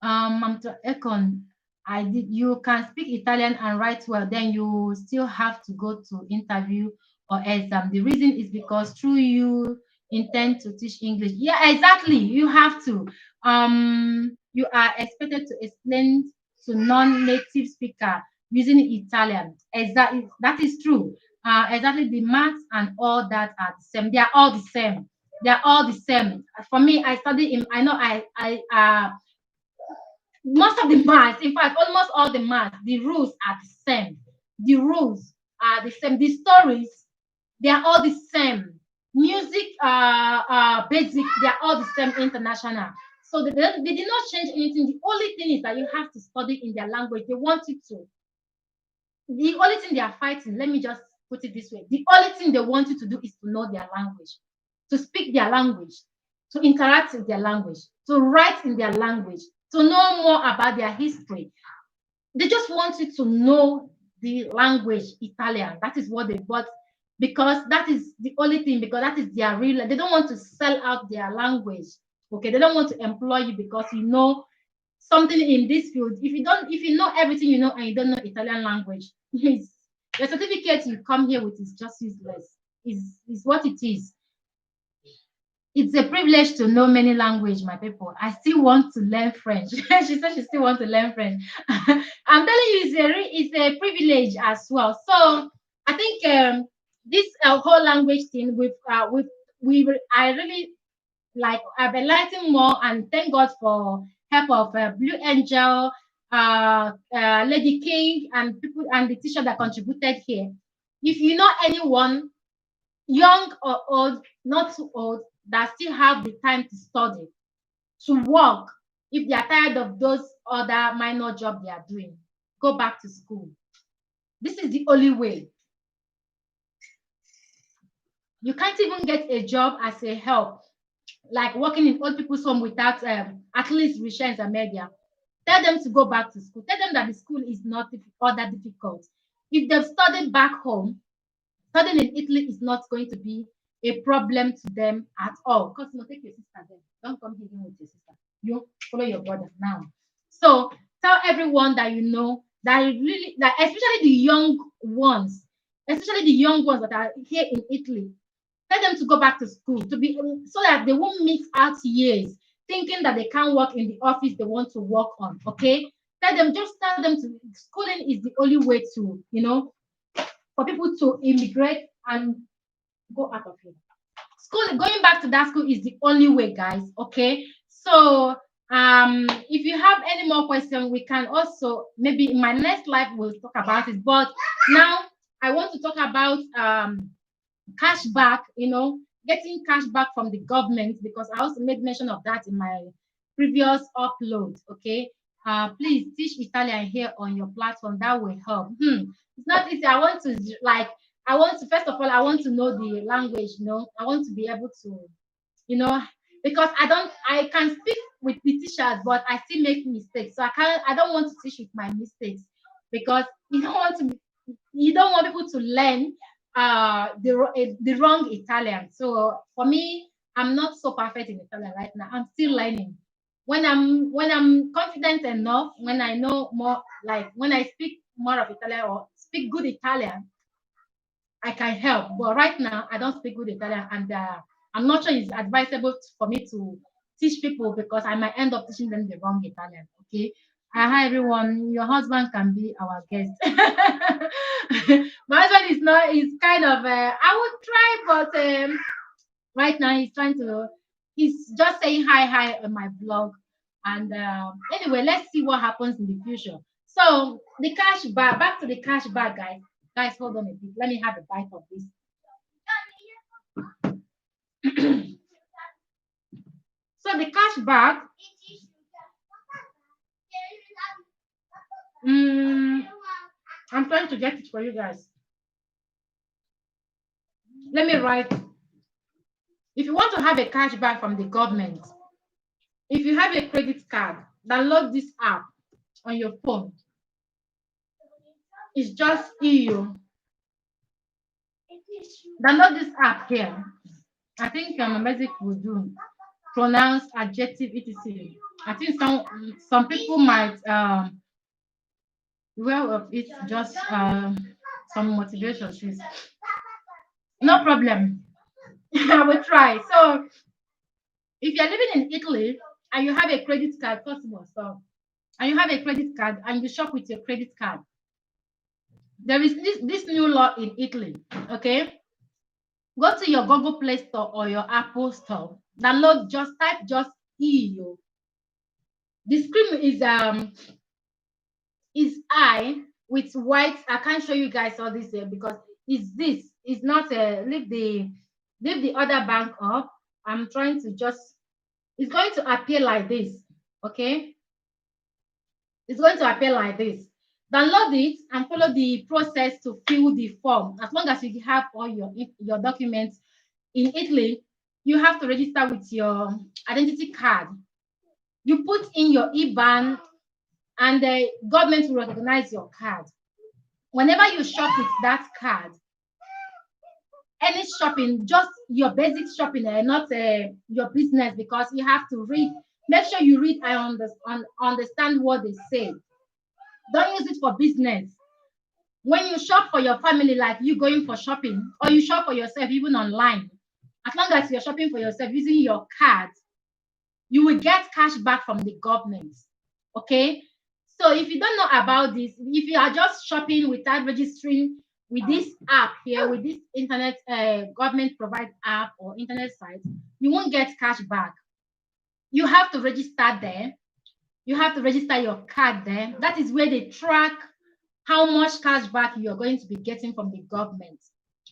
Speaker 1: Econ, I did. You can speak Italian and write well, then you still have to go to interview or exam. The reason is because through you intend to teach English. Yeah, exactly. You have to. You are expected to explain to non-native speaker using Italian. Exactly, that is true. Exactly, the maths and all that are the same. They are all the same. They are all the same. For me, I study in. I know most of the maths, in fact, almost all the maths, the rules are the same. The rules are the same. The stories, they are all the same. Music, basic, they are all the same international. So they did not change anything. The only thing is that you have to study in their language. They want you to. The only thing they are fighting, let me just put it this way, the only thing they want you to do is to know their language, to speak their language, to interact with their language, to write in their language, to know more about their history. They just want you to know the language Italian. That is what they bought, because that is the only thing, because that is their real, they don't want to sell out their language. Okay, they don't want to employ you because you know something in this field. If you know everything you know and you don't know Italian language, the certificate you come here with is just useless. Is what it is. It's a privilege to know many language, my people. I still want to learn French. She said she still wants to learn French. I'm telling you, it's a privilege as well. So I think this whole language thing I really like I've enlightened more, and thank God for help of Blue Angel, Lady King, and people and the teacher that contributed here. If you know anyone, young or old, not too old, that still have the time to study, to work, if they are tired of those other minor job they are doing, go back to school. This is the only way. You can't even get a job as a help, like working in old people's home without at least Richens and media. Tell them to go back to school. Tell them that the school is not all that difficult. If they've studied back home, studying in Italy is not going to be a problem to them at all. Because take your sister there. Don't come here with your sister. You follow your brother now. So tell everyone that you know that really that especially the young ones that are here in Italy. Tell them to go back to school to be so that they won't miss out years thinking that they can't work in the office they want to work on. Okay, tell them to schooling is the only way to for people to immigrate and go out of here. School, going back to that school is the only way, guys. Okay, so If you have any more questions, we can also maybe in my next live we'll talk about it. But now I want to talk about cash back, getting cash back from the government, because I also made mention of that in my previous upload. Okay. Please teach Italian here on your platform. That will help. It's not easy. I want to, first of all, I want to know the language, I want to be able to, you know, because I can speak with the teachers, but I still make mistakes. So I don't want to teach with my mistakes, because you don't want people to learn the wrong Italian. So for me, I'm not so perfect in Italian right now. I'm still learning. When I'm confident enough, when I know more, like when I speak more of Italian or speak good Italian, I can help. But right now, I don't speak good Italian, and I'm not sure it's advisable for me to teach people, because I might end up teaching them the wrong Italian. Okay. Hi everyone. Your husband can be our guest. My husband is not. Is kind of. I would try, but right now he's trying to. He's just saying hi on my blog, and anyway, let's see what happens in the future. So the cash back. Back to the cash back, guys. Guys, hold on a bit. Let me have a bite of this. So the cash back. I'm trying to get it for you guys. Let me write. If you want to have a cash back from the government, if you have a credit card, download this app on your phone. It's just EU. Download this app here. I think Basic will do. Pronounce adjective etc. I think some people might well it's just some motivation. No problem. I will try. So if you're living in Italy and you have a credit card, possible, so and you have a credit card and you shop with your credit card, there is this new law in Italy. Okay, go to your Google Play Store or your Apple Store. Download, just type just EU. The screen is I with white. I can't show you guys all this here because it's not a leave the other bank up. I'm trying to just, it's going to appear like this. Okay, it's going to appear like this. Download it and follow the process to fill the form. As long as you have all your documents in Italy, you have to register with your identity card. You put in your IBAN, and the government will recognize your card. Whenever you shop with that card, any shopping, just your basic shopping, not your business, because you have to read. Make sure you read and understand what they say. Don't use it for business. When you shop for your family, like you going for shopping, or you shop for yourself, even online, as long as you're shopping for yourself using your card, you will get cash back from the government. Okay. So if you don't know about this, if you are just shopping without registering with this app here, with this internet government provide app or internet site, you won't get cash back. You have to register there. You have to register your card there. That is where they track how much cash back you're going to be getting from the government.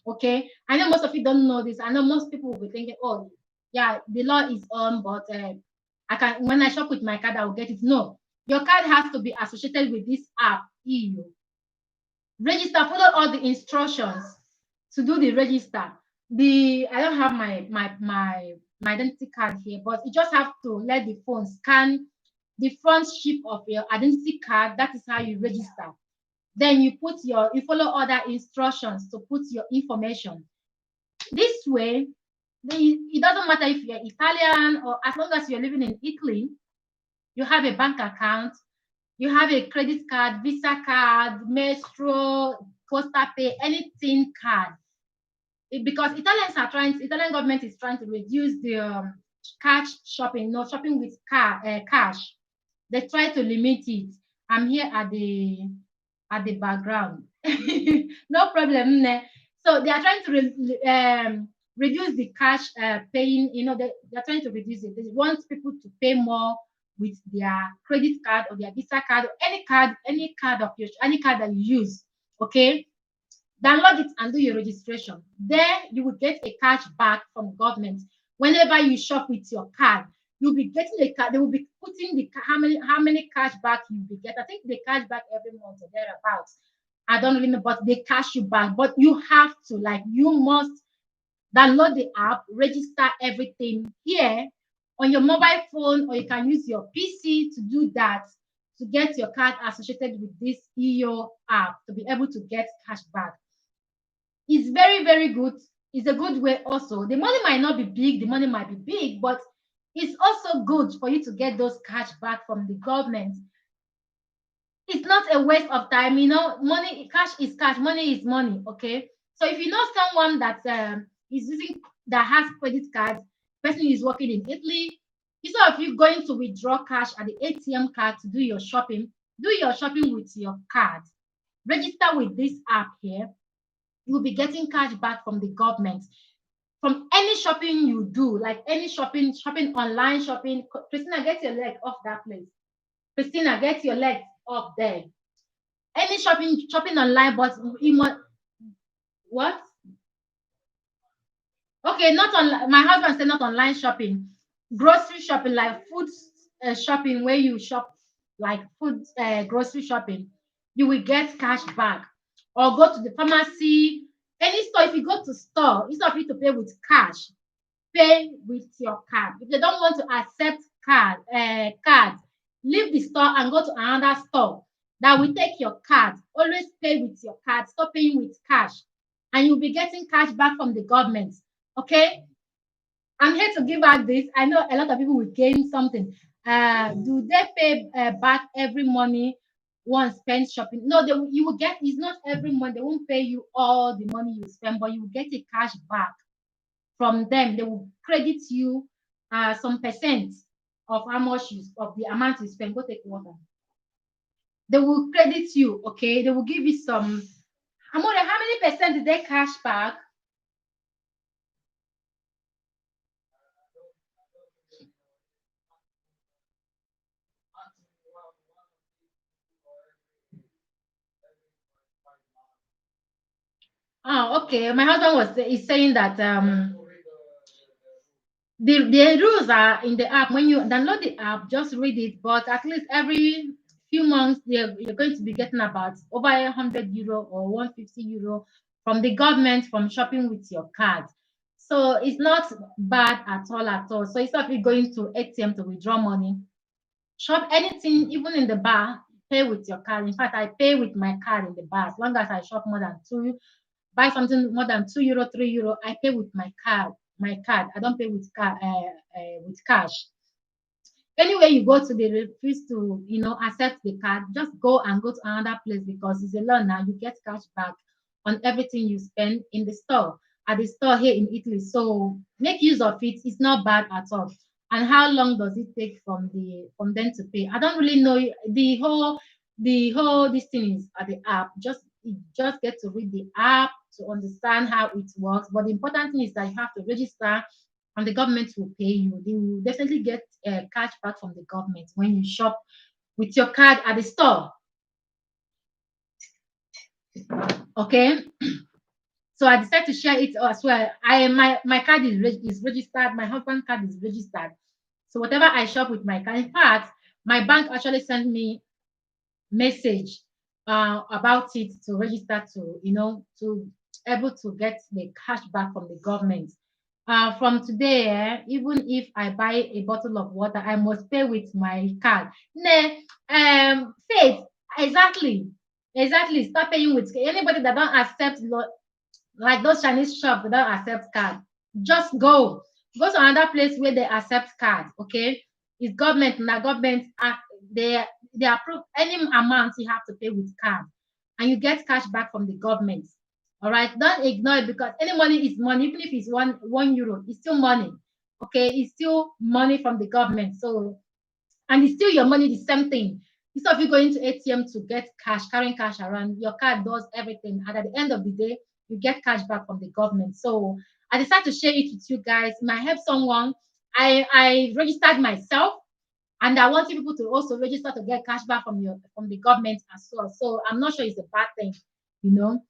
Speaker 1: Okay. I know most of you don't know this. I know most people will be thinking, oh, yeah, the law is on, but when I shop with my card, I will get it. No, your card has to be associated with this app, EU. Register, follow all the instructions to do the register. I don't have my identity card here, but you just have to let the phone scan the front chip of your identity card. That is how you register. Then you follow other instructions to put your information. This way, it doesn't matter if you're Italian, or as long as you're living in Italy, you have a bank account, you have a credit card, Visa card, Metro, Costa Pay, anything card. Because Italian government is trying to reduce the cash shopping, no shopping with cash. They try to limit it. I'm here at the background. No problem. So they are trying to reduce the cash paying. They're trying to reduce it. They want people to pay more with their credit card or their Visa card or any card of yours, any card that you use. Okay, download it and do your registration. There you will get a cash back from government. Whenever you shop with your card, you'll be getting a card. They will be putting the how many cash back you will get. I think they cash back every month or thereabouts. I don't really know, but they cash you back. But you have to, like, you must download the app, register everything here on your mobile phone, or you can use your PC to do that, to get your card associated with this EO app to be able to get cash back. It's very, very good. It's a good way also. The money might not be big, the money might be big, but it's also good for you to get those cash back from the government. It's not a waste of time. Money, cash is cash, money is money. Okay. So if you know someone that is using, that has credit cards, person is working in Italy, instead of you going to withdraw cash at the ATM card to do your shopping with your card. Register with this app here. You'll be getting cash back from the government from any shopping you do, like any shopping, online shopping. Christina, get your leg off that place. Christina, get your leg up there. Any shopping online, but you must, what? Okay, not on. My husband said not online shopping, grocery shopping, like food shopping, where you shop like food, grocery shopping. You will get cash back, or go to the pharmacy, any store. If you go to store, instead of you to pay with cash, pay with your card. If they don't want to accept card, leave the store and go to another store that will take your card. Always pay with your card. Stop paying with cash, and you'll be getting cash back from the government. Okay, I'm here to give out this. I know a lot of people will gain something. Do they pay back every money once spent shopping? No, you will get. It's not every month. They won't pay you all the money you spend, but you will get a cash back from them. They will credit you some percent of how much of the amount you spend. Go take water. They will credit you. Okay, they will give you some. How many percent did they cash back? Oh, okay. My husband is saying that the rules are in the app. When you download the app, just read it. But at least every few months, you're going to be getting about over €100 or €150 from the government from shopping with your card. So it's not bad at all, at all. So instead of you going to ATM to withdraw money, shop anything, even in the bar, pay with your card. In fact, I pay with my card in the bar. As long as I shop more than buy something more than €2, €3, I pay with my card. I don't pay with cash. Anywhere you go to, they refuse to, accept the card. Just go and go to another place, because it's a law now. You get cash back on everything you spend in the store, at the store here in Italy. So make use of it. It's not bad at all. And how long does it take from them to pay? I don't really know the whole this thing is at the app. You just get to read the app to understand how it works. But the important thing is that you have to register, and the government will pay you. You will definitely get cash back from the government when you shop with your card at the store. Okay. So I decided to share it as well. My card is registered. My husband's card is registered. So whatever I shop with my card, in fact, my bank actually sent me message about it to register, to able to get the cash back from the government. From today, even if I buy a bottle of water, I must pay with my card. Faith, exactly. Start paying with anybody that don't accept, like those Chinese shops that don't accept card. Just go to another place where they accept card. Okay, it's government. Now government, they approve any amount you have to pay with card, and you get cash back from the government. All right, don't ignore it, because any money is money. Even if it's one euro, it's still money. Okay, it's still money from the government. So, and it's still your money, the same thing. Instead of you going to ATM to get cash, carrying cash around, your card does everything. And at the end of the day, you get cash back from the government. So I decided to share it with you guys. It might help someone. I registered myself. And I want you people to also register to get cashback from the government as well. So I'm not sure it's a bad thing, you know.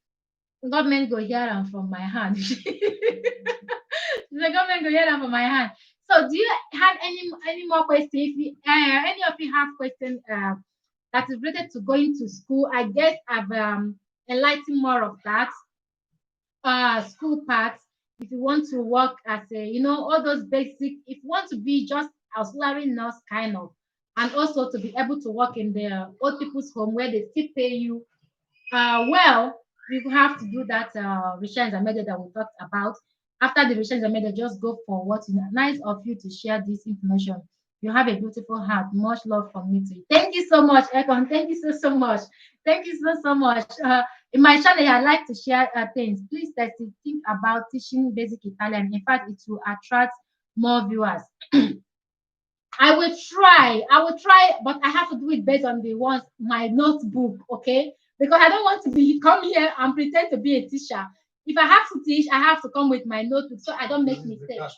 Speaker 1: The government go hear them from my hand. The government go hear them from my hand. So do you have any more questions? If any of you have questions that is related to going to school, I guess I've enlightened more of that school parts. If you want to work as a, all those basic, if you want to be just auxiliary nurse kind of, and also to be able to work in the old people's home where they still pay you well, we will have to do that research and media that we talked about. After the research and media, just go for what nice of you to share this information. You have a beautiful heart. Much love from me to you. Thank you so much, Ekon. Thank you so much. Thank you so much. In my channel, I like to share things. Please think about teaching basic Italian. In fact, it will attract more viewers. I will try, but I have to do it based on my notebook, okay? Because I don't want to come here and pretend to be a teacher. If I have to teach, I have to come with my notebook so I don't make mistakes.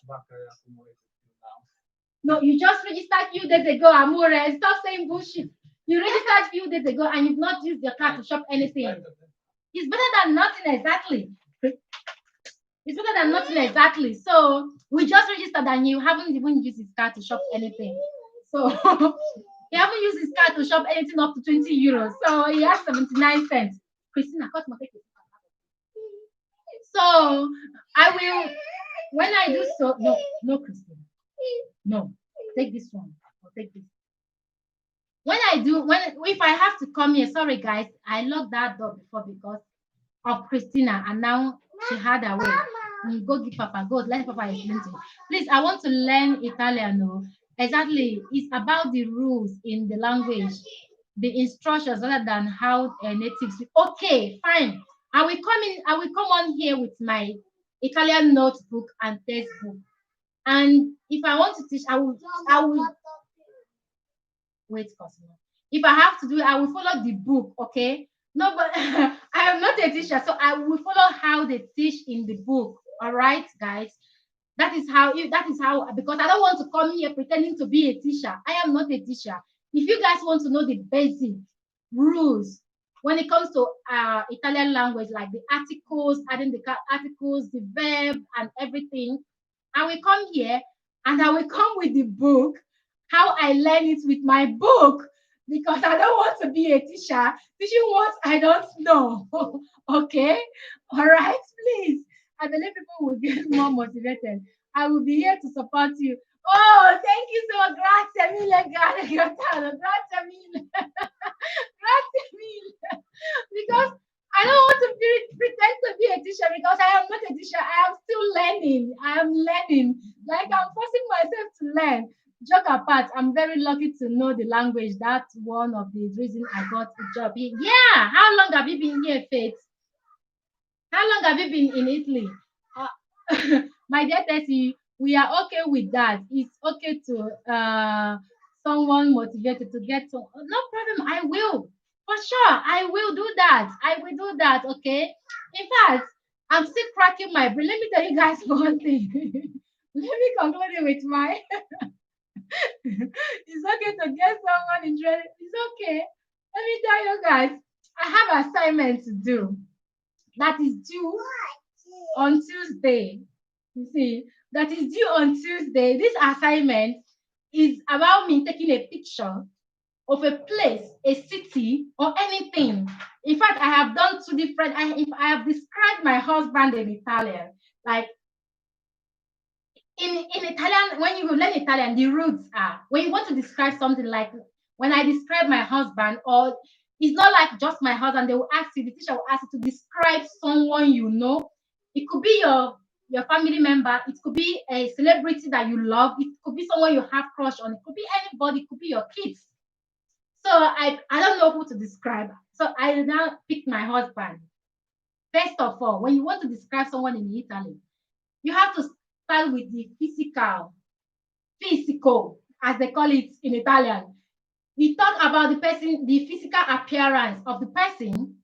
Speaker 1: No, you just registered few days ago, Amore. Stop saying bullshit. You registered few days ago and you've not used your card to shop anything. It's better than nothing, exactly. It's better than nothing, exactly. So we just registered and you haven't even used his card to shop anything. So he haven't used his card to shop anything up to 20 euros. So he has 79 cents. Christina, cut my face. So I will, when I do so, no, Christina. No, take this one. I'll take this. If I have to come here, sorry guys, I locked that door before because of Christina, and now she had her way. Go give Papa, go let Papa explain to you. Please, I want to learn Italian. No, exactly. It's about the rules in the language, the instructions, rather than how natives. Okay, fine. I will come on here with my Italian notebook and textbook. And if I want to teach, I will wait, Cosmo. If I have to do it, I will follow the book, okay? No, but I am not a teacher, so I will follow how they teach in the book. All right, guys. That is how, because I don't want to come here pretending to be a teacher. I am not a teacher. If you guys want to know the basic rules when it comes to Italian language, like the articles, adding the articles, the verb, and everything, I will come here and I will come with the book, how I learn it with my book, because I don't want to be a teacher teaching what I don't know. Okay? All right, please. I believe people will get more motivated. I will be here to support you. Oh, thank you so much. Grazie mille, grazie mille. Grazie mille. Because I don't want to pretend to be a teacher because I am not a teacher. I am still learning. I am learning. Like I'm forcing myself to learn. Joke apart, I'm very lucky to know the language. That's one of the reasons I got the job here. Yeah. How long have you been here, Faith? How long have you been in Italy? My dear Tessy, we are okay with that. It's okay to someone motivated to get to. No problem. I will. For sure. I will do that. I will do that. Okay. In fact, I'm still cracking my brain. Let me tell you guys one thing. Let me conclude it with my. It's okay to get someone interested. It's okay. Let me tell you guys. I have assignment to do that is due on Tuesday. You see, that is due on Tuesday. This assignment is about me taking a picture of a place, a city, or anything. In fact, I have done two different. If I have described my husband in Italian, like in Italian, when you learn Italian, the roots are when you want to describe something like when I describe my husband, or it's not like just my husband. They will ask you, the teacher will ask you to describe someone you know. It could be your family member. It could be a celebrity that you love. It could be someone you have crush on. It could be anybody. It could be your kids. So I don't know who to describe. So I now pick my husband. First of all, when you want to describe someone in Italy, you have to start with the physical, as they call it in Italian. We talk about the person, the physical appearance of the person.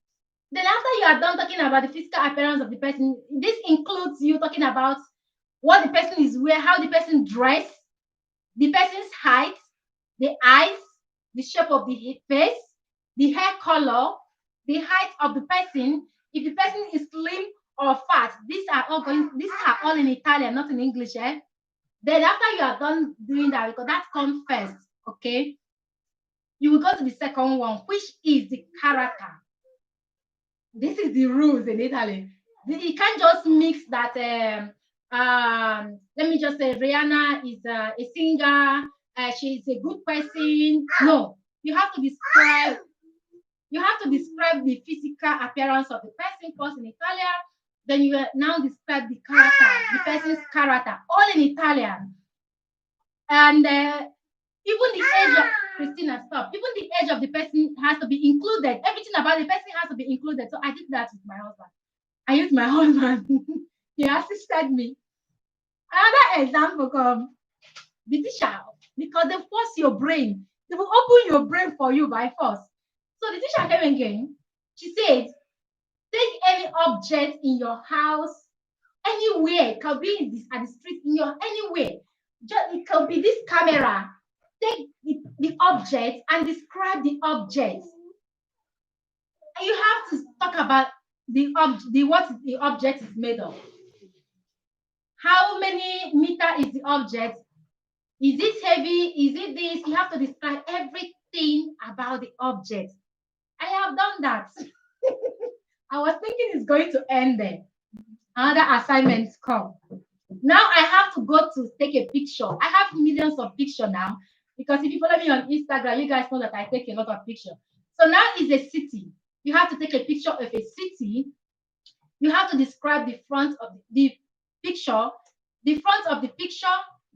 Speaker 1: Then after you are done talking about the physical appearance of the person, this includes you talking about what the person is wearing, how the person dress, the person's height, the eyes, the shape of the face, the hair color, the height of the person, if the person is slim or fat. These are all in Italian, not in English, eh? Then after you are done doing that, because that comes first, okay, you will go to the second one, which is the character. This is the rules in Italy. You can't just mix that. Let me just say, Rihanna is a singer. She's a good person. No, you have to describe. You have to describe the physical appearance of the person first in Italian. Then you now describe the character, the person's character, all in Italian. And even the age of Christina, stop. Even the age of the person has to be included. Everything about the person has to be included. So I did that with my husband. I used my husband. He assisted me. Another example come the teacher, because they force your brain. They will open your brain for you by force. So the teacher came again. She said, take any object in your house, anywhere. It can be at the street, in your anywhere. Just it can be this camera. Take the object and describe the object. And you have to talk about what the object is made of. How many meter is the object? Is it heavy? Is it this? You have to describe everything about the object. I have done that. I was thinking it's going to end there. Another assignments come. Now I have to go to take a picture. I have millions of pictures now because if you follow me on Instagram, you guys know that I take a lot of pictures. So now is a city. You have to take a picture of a city. You have to describe the front of the picture, the front of the picture,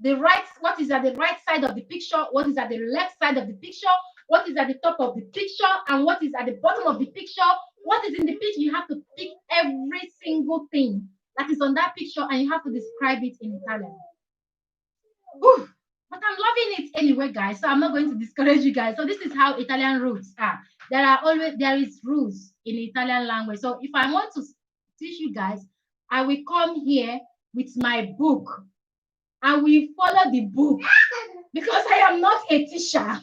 Speaker 1: the right, what is at the right side of the picture, what is at the left side of the picture, what is at the top of the picture, and what is at the bottom of the picture, what is in the picture. You have to pick every single thing that is on that picture and you have to describe it in Italian. Ooh, but I'm loving it anyway, guys. So I'm not going to discourage you guys. So this is how Italian rules are. There is rules in Italian language. So if I want to teach you guys, I will come here with my book. I will follow the book because I am not a teacher.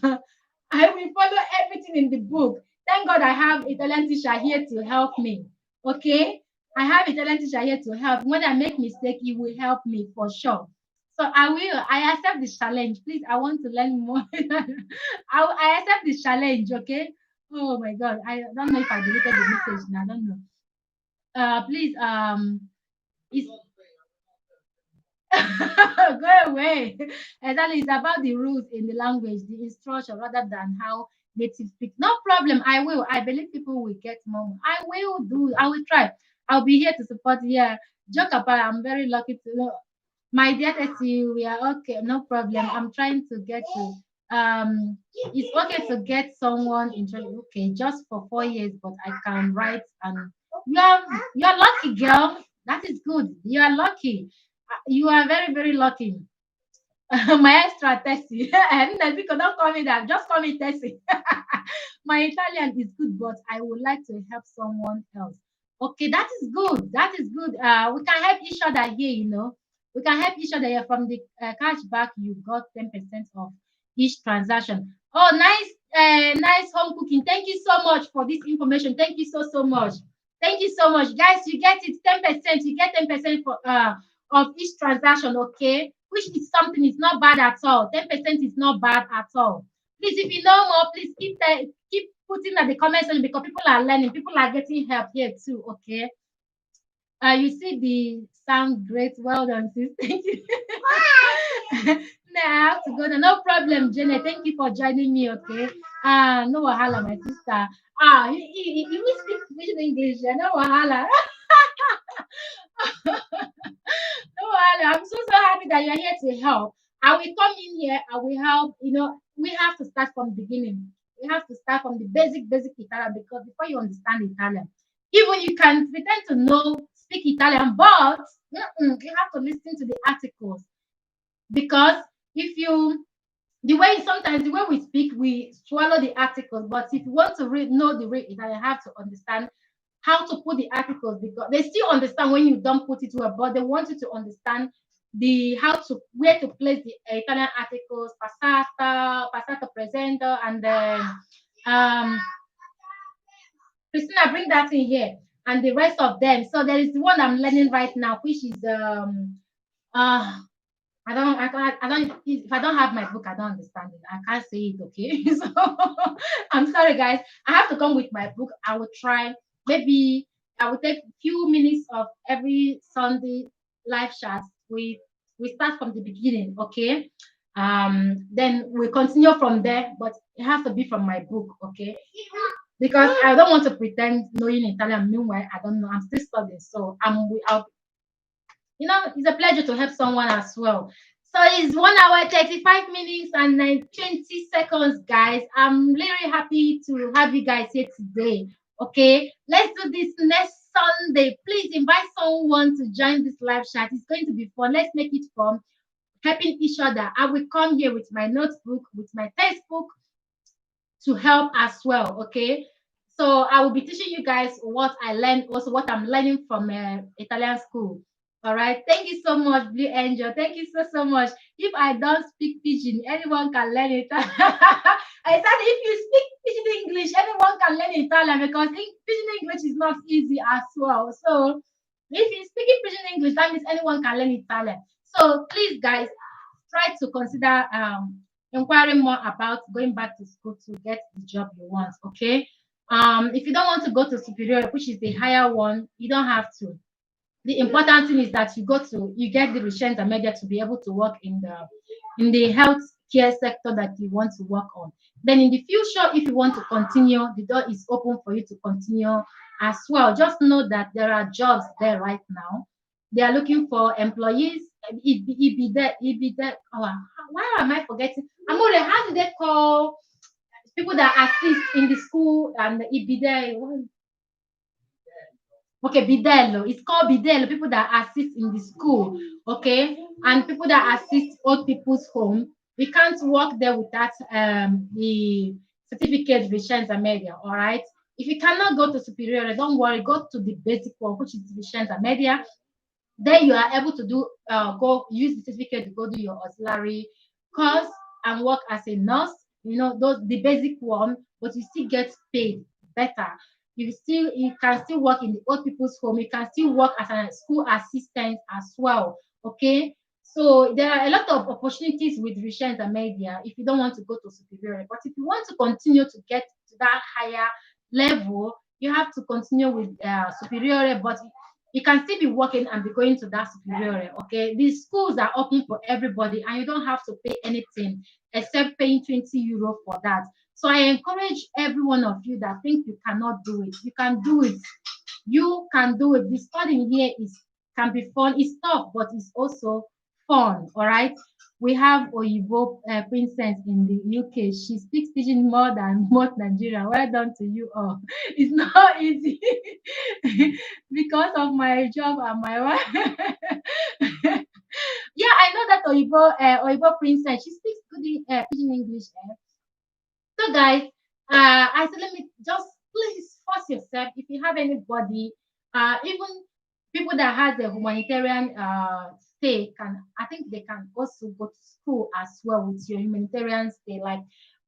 Speaker 1: I will follow everything in the book. Thank God I have Italian teacher here to help me. Okay? I have Italian teacher here to help. When I make mistake, he will help me for sure. So I accept the challenge. Please, I want to learn more. I accept the challenge, okay? Oh my God. I don't know if I deleted the message now. I don't know. Please, it's go away. Exactly, it's about the rules in the language, the instruction, rather than how native speak. No problem. I will. I believe people will get more. I will do. I will try. I'll be here to support. Yeah, joke about. I'm very lucky to know. My dear Tessy, we are okay. No problem. I'm trying to get to. It's okay to get someone interested. Okay, just for 4 years, but I can write and you're lucky, girl. That is good. You are lucky. You are very, very lucky. My extra Tessy. And because don't call me that, just call me Tessy. My Italian is good, but I would like to help someone else. Okay, that is good. That is good. We can help each other here, you know. We can help each other here. From the cashback, you got 10% of each transaction. Oh, nice, nice home cooking. Thank you so much for this information. Thank you so much. Thank you so much, guys. You get it 10%. You get 10% for of each transaction, okay? Which is something, it's not bad at all. 10% is not bad at all. Please, if you know more, please keep putting at the comment section because people are learning, people are getting help here too, okay? You see the sound great. Well done, sis. Thank you. Now I have to go now. No problem, Jenny. Thank you for joining me, okay? No wahala, my sister. You will speak English, yeah? No wahala. No, I'm so happy that you're here to help. I will come in here. I will help. You know, we have to start from the beginning. We have to start from the basic Italian because before you understand Italian, even you can pretend to know speak Italian, but you have to listen to the articles because if you the way sometimes the way we speak, we swallow the articles. But if you want to know the real Italian, you have to understand how to put the articles because they still understand when you don't put it well, but they want you to understand the how to where to place the Italian articles, passato, presento, and then um Christina, bring that in here, and the rest of them. So there is the one I'm learning right now, which is uh I don't, if I don't have my book, I don't understand it. I can't say it, okay? So I'm sorry, guys. I have to come with my book. I will try. Maybe I will take few minutes of every Sunday live chat. We start from the beginning, okay? Then we continue from there, but it has to be from my book, okay? Because I don't want to pretend knowing Italian. Meanwhile, I don't know. I'm still studying, so I'll it's a pleasure to help someone as well. So it's 1 hour, 35 minutes, and 20 seconds, guys. I'm really happy to have you guys here today. Okay, let's do this next Sunday. Please invite someone to join this live chat. It's going to be fun. Let's make it fun, helping each other. I will come here with my notebook, with my textbook, to help as well. Okay, so I will be teaching you guys what I learned, also what I'm learning from Italian school. All right, thank you so much, Blue Angel. Thank you so much. If I don't speak pidgin, anyone can learn it. I said if you speak pidgin English, anyone can learn Italian, because pidgin English is not easy as well. So if you're speaking pidgin English, that means anyone can learn Italian. So please, guys, try to consider inquiring more about going back to school to get the job you want. Okay. If you don't want to go to superior, which is the higher one, you don't have to. The important thing is that you get the Richens and media to be able to work in the health care sector that you want to work on. Then in the future, if you want to continue, the door is open for you to continue as well. Just know that there are jobs there right now. They are looking for employees. It be there. Oh, why am I forgetting? Amore, how do they call people that assist in the school and it be there? Okay, bidello. It's called bidello. People that assist in the school, okay, and people that assist old people's home. We can't work there without the certificate Vicenza Media. All right. If you cannot go to superior, don't worry. Go to the basic one, which is Vicenza Media. Then you are able to do go use the certificate to go do your auxiliary course and work as a nurse. Those the basic one, but you still get paid better. You can still work in the old people's home. You can still work as a school assistant as well. Okay. So there are a lot of opportunities with Richens and Media if you don't want to go to superior. But if you want to continue to get to that higher level, you have to continue with superior. But you can still be working and be going to that superior. Okay, these schools are open for everybody, and you don't have to pay anything except paying 20 euro for that. So I encourage every one of you that think you cannot do it. You can do it. You can do it. The studying here is can be fun. It's tough, but it's also fun. All right. We have Oyibo princess in the UK. She speaks pidgin more than most Nigerian. Well done to you all. It's not easy because of my job and my work. Yeah, I know that Oyibo princess. She speaks good pidgin English. So, guys, I said, let me just please force yourself. If you have anybody, even people that has a humanitarian stay, I think they can also go to school as well with your humanitarian stay. Like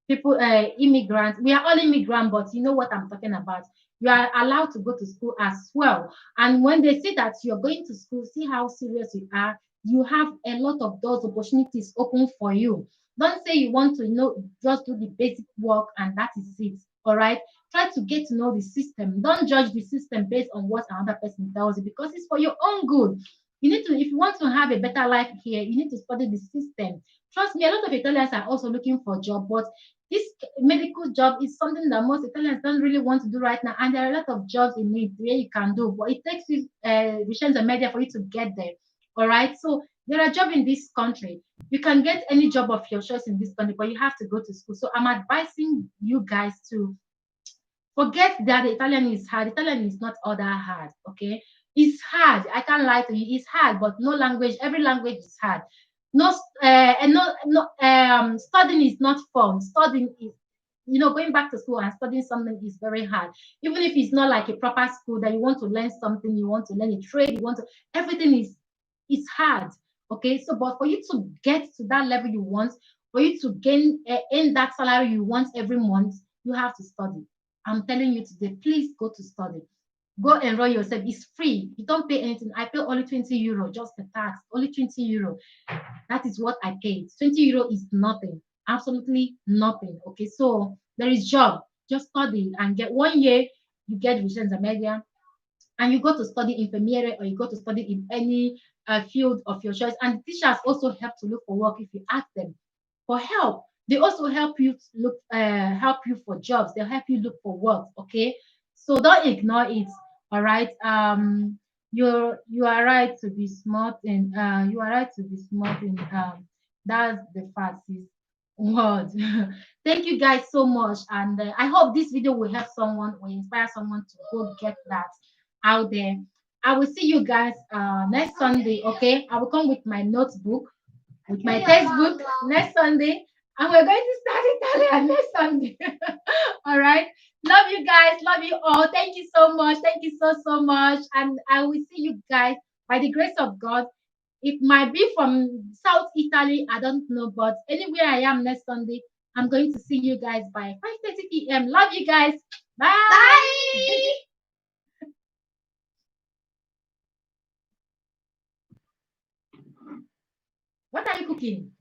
Speaker 1: people, immigrants. We are all immigrants, but you know what I'm talking about. You are allowed to go to school as well. And when they see that you're going to school, see how serious you are. You have a lot of those opportunities open for you. Don't say you want to just do the basic work and that is it. All right. Try to get to know the system. Don't judge the system based on what another person tells you, because it's for your own good. You need to, if you want to have a better life here, you need to study the system. Trust me, a lot of Italians are also looking for a job, but this medical job is something that most Italians don't really want to do right now. And there are a lot of jobs in it where you can do, but it takes you visions and media for you to get there. All right. So there are jobs in this country. You can get any job of your choice in this country, but you have to go to school. So I'm advising you guys to forget that Italian is hard. Italian is not all that hard. Okay. It's hard. I can't lie to you. It's hard, but no language, every language is hard. No, and no, studying is not fun. Studying is, going back to school and studying something is very hard. Even if it's not like a proper school that you want to learn something, you want to learn a trade, everything is hard. Okay, so but for you to get to that level you want, for you to gain in that salary you want every month, you have to study. I'm telling you today, please go to study. Go enroll yourself. It's free. You don't pay anything. I pay only 20 euro, just the tax, only 20 euro. That is what I paid. 20 euro is nothing, absolutely nothing. Okay, so there is job. Just study and get 1 year, you get license media, and you go to study infirmary or you go to study in any field of your choice. And teachers also help to look for work if you ask them for help. They also help you to look help you for jobs. They'll help you look for work. Okay, so don't ignore it. All right. You are right to be smart and you are right to be smart and that's the fact is word. Thank you guys so much, and I hope this video will help someone or inspire someone to go get that out there. I will see you guys next Sunday. Okay, I will come with my notebook, with my textbook next Sunday, and we're going to start Italian next Sunday. All right. Love you guys. Love you all. Thank you so much. Thank you so much. And I will see you guys by the grace of God. It might be from South Italy. I don't know, but anywhere I am next Sunday, I'm going to see you guys by 5:30 p.m. Love you guys. Bye. Bye. What are you cooking?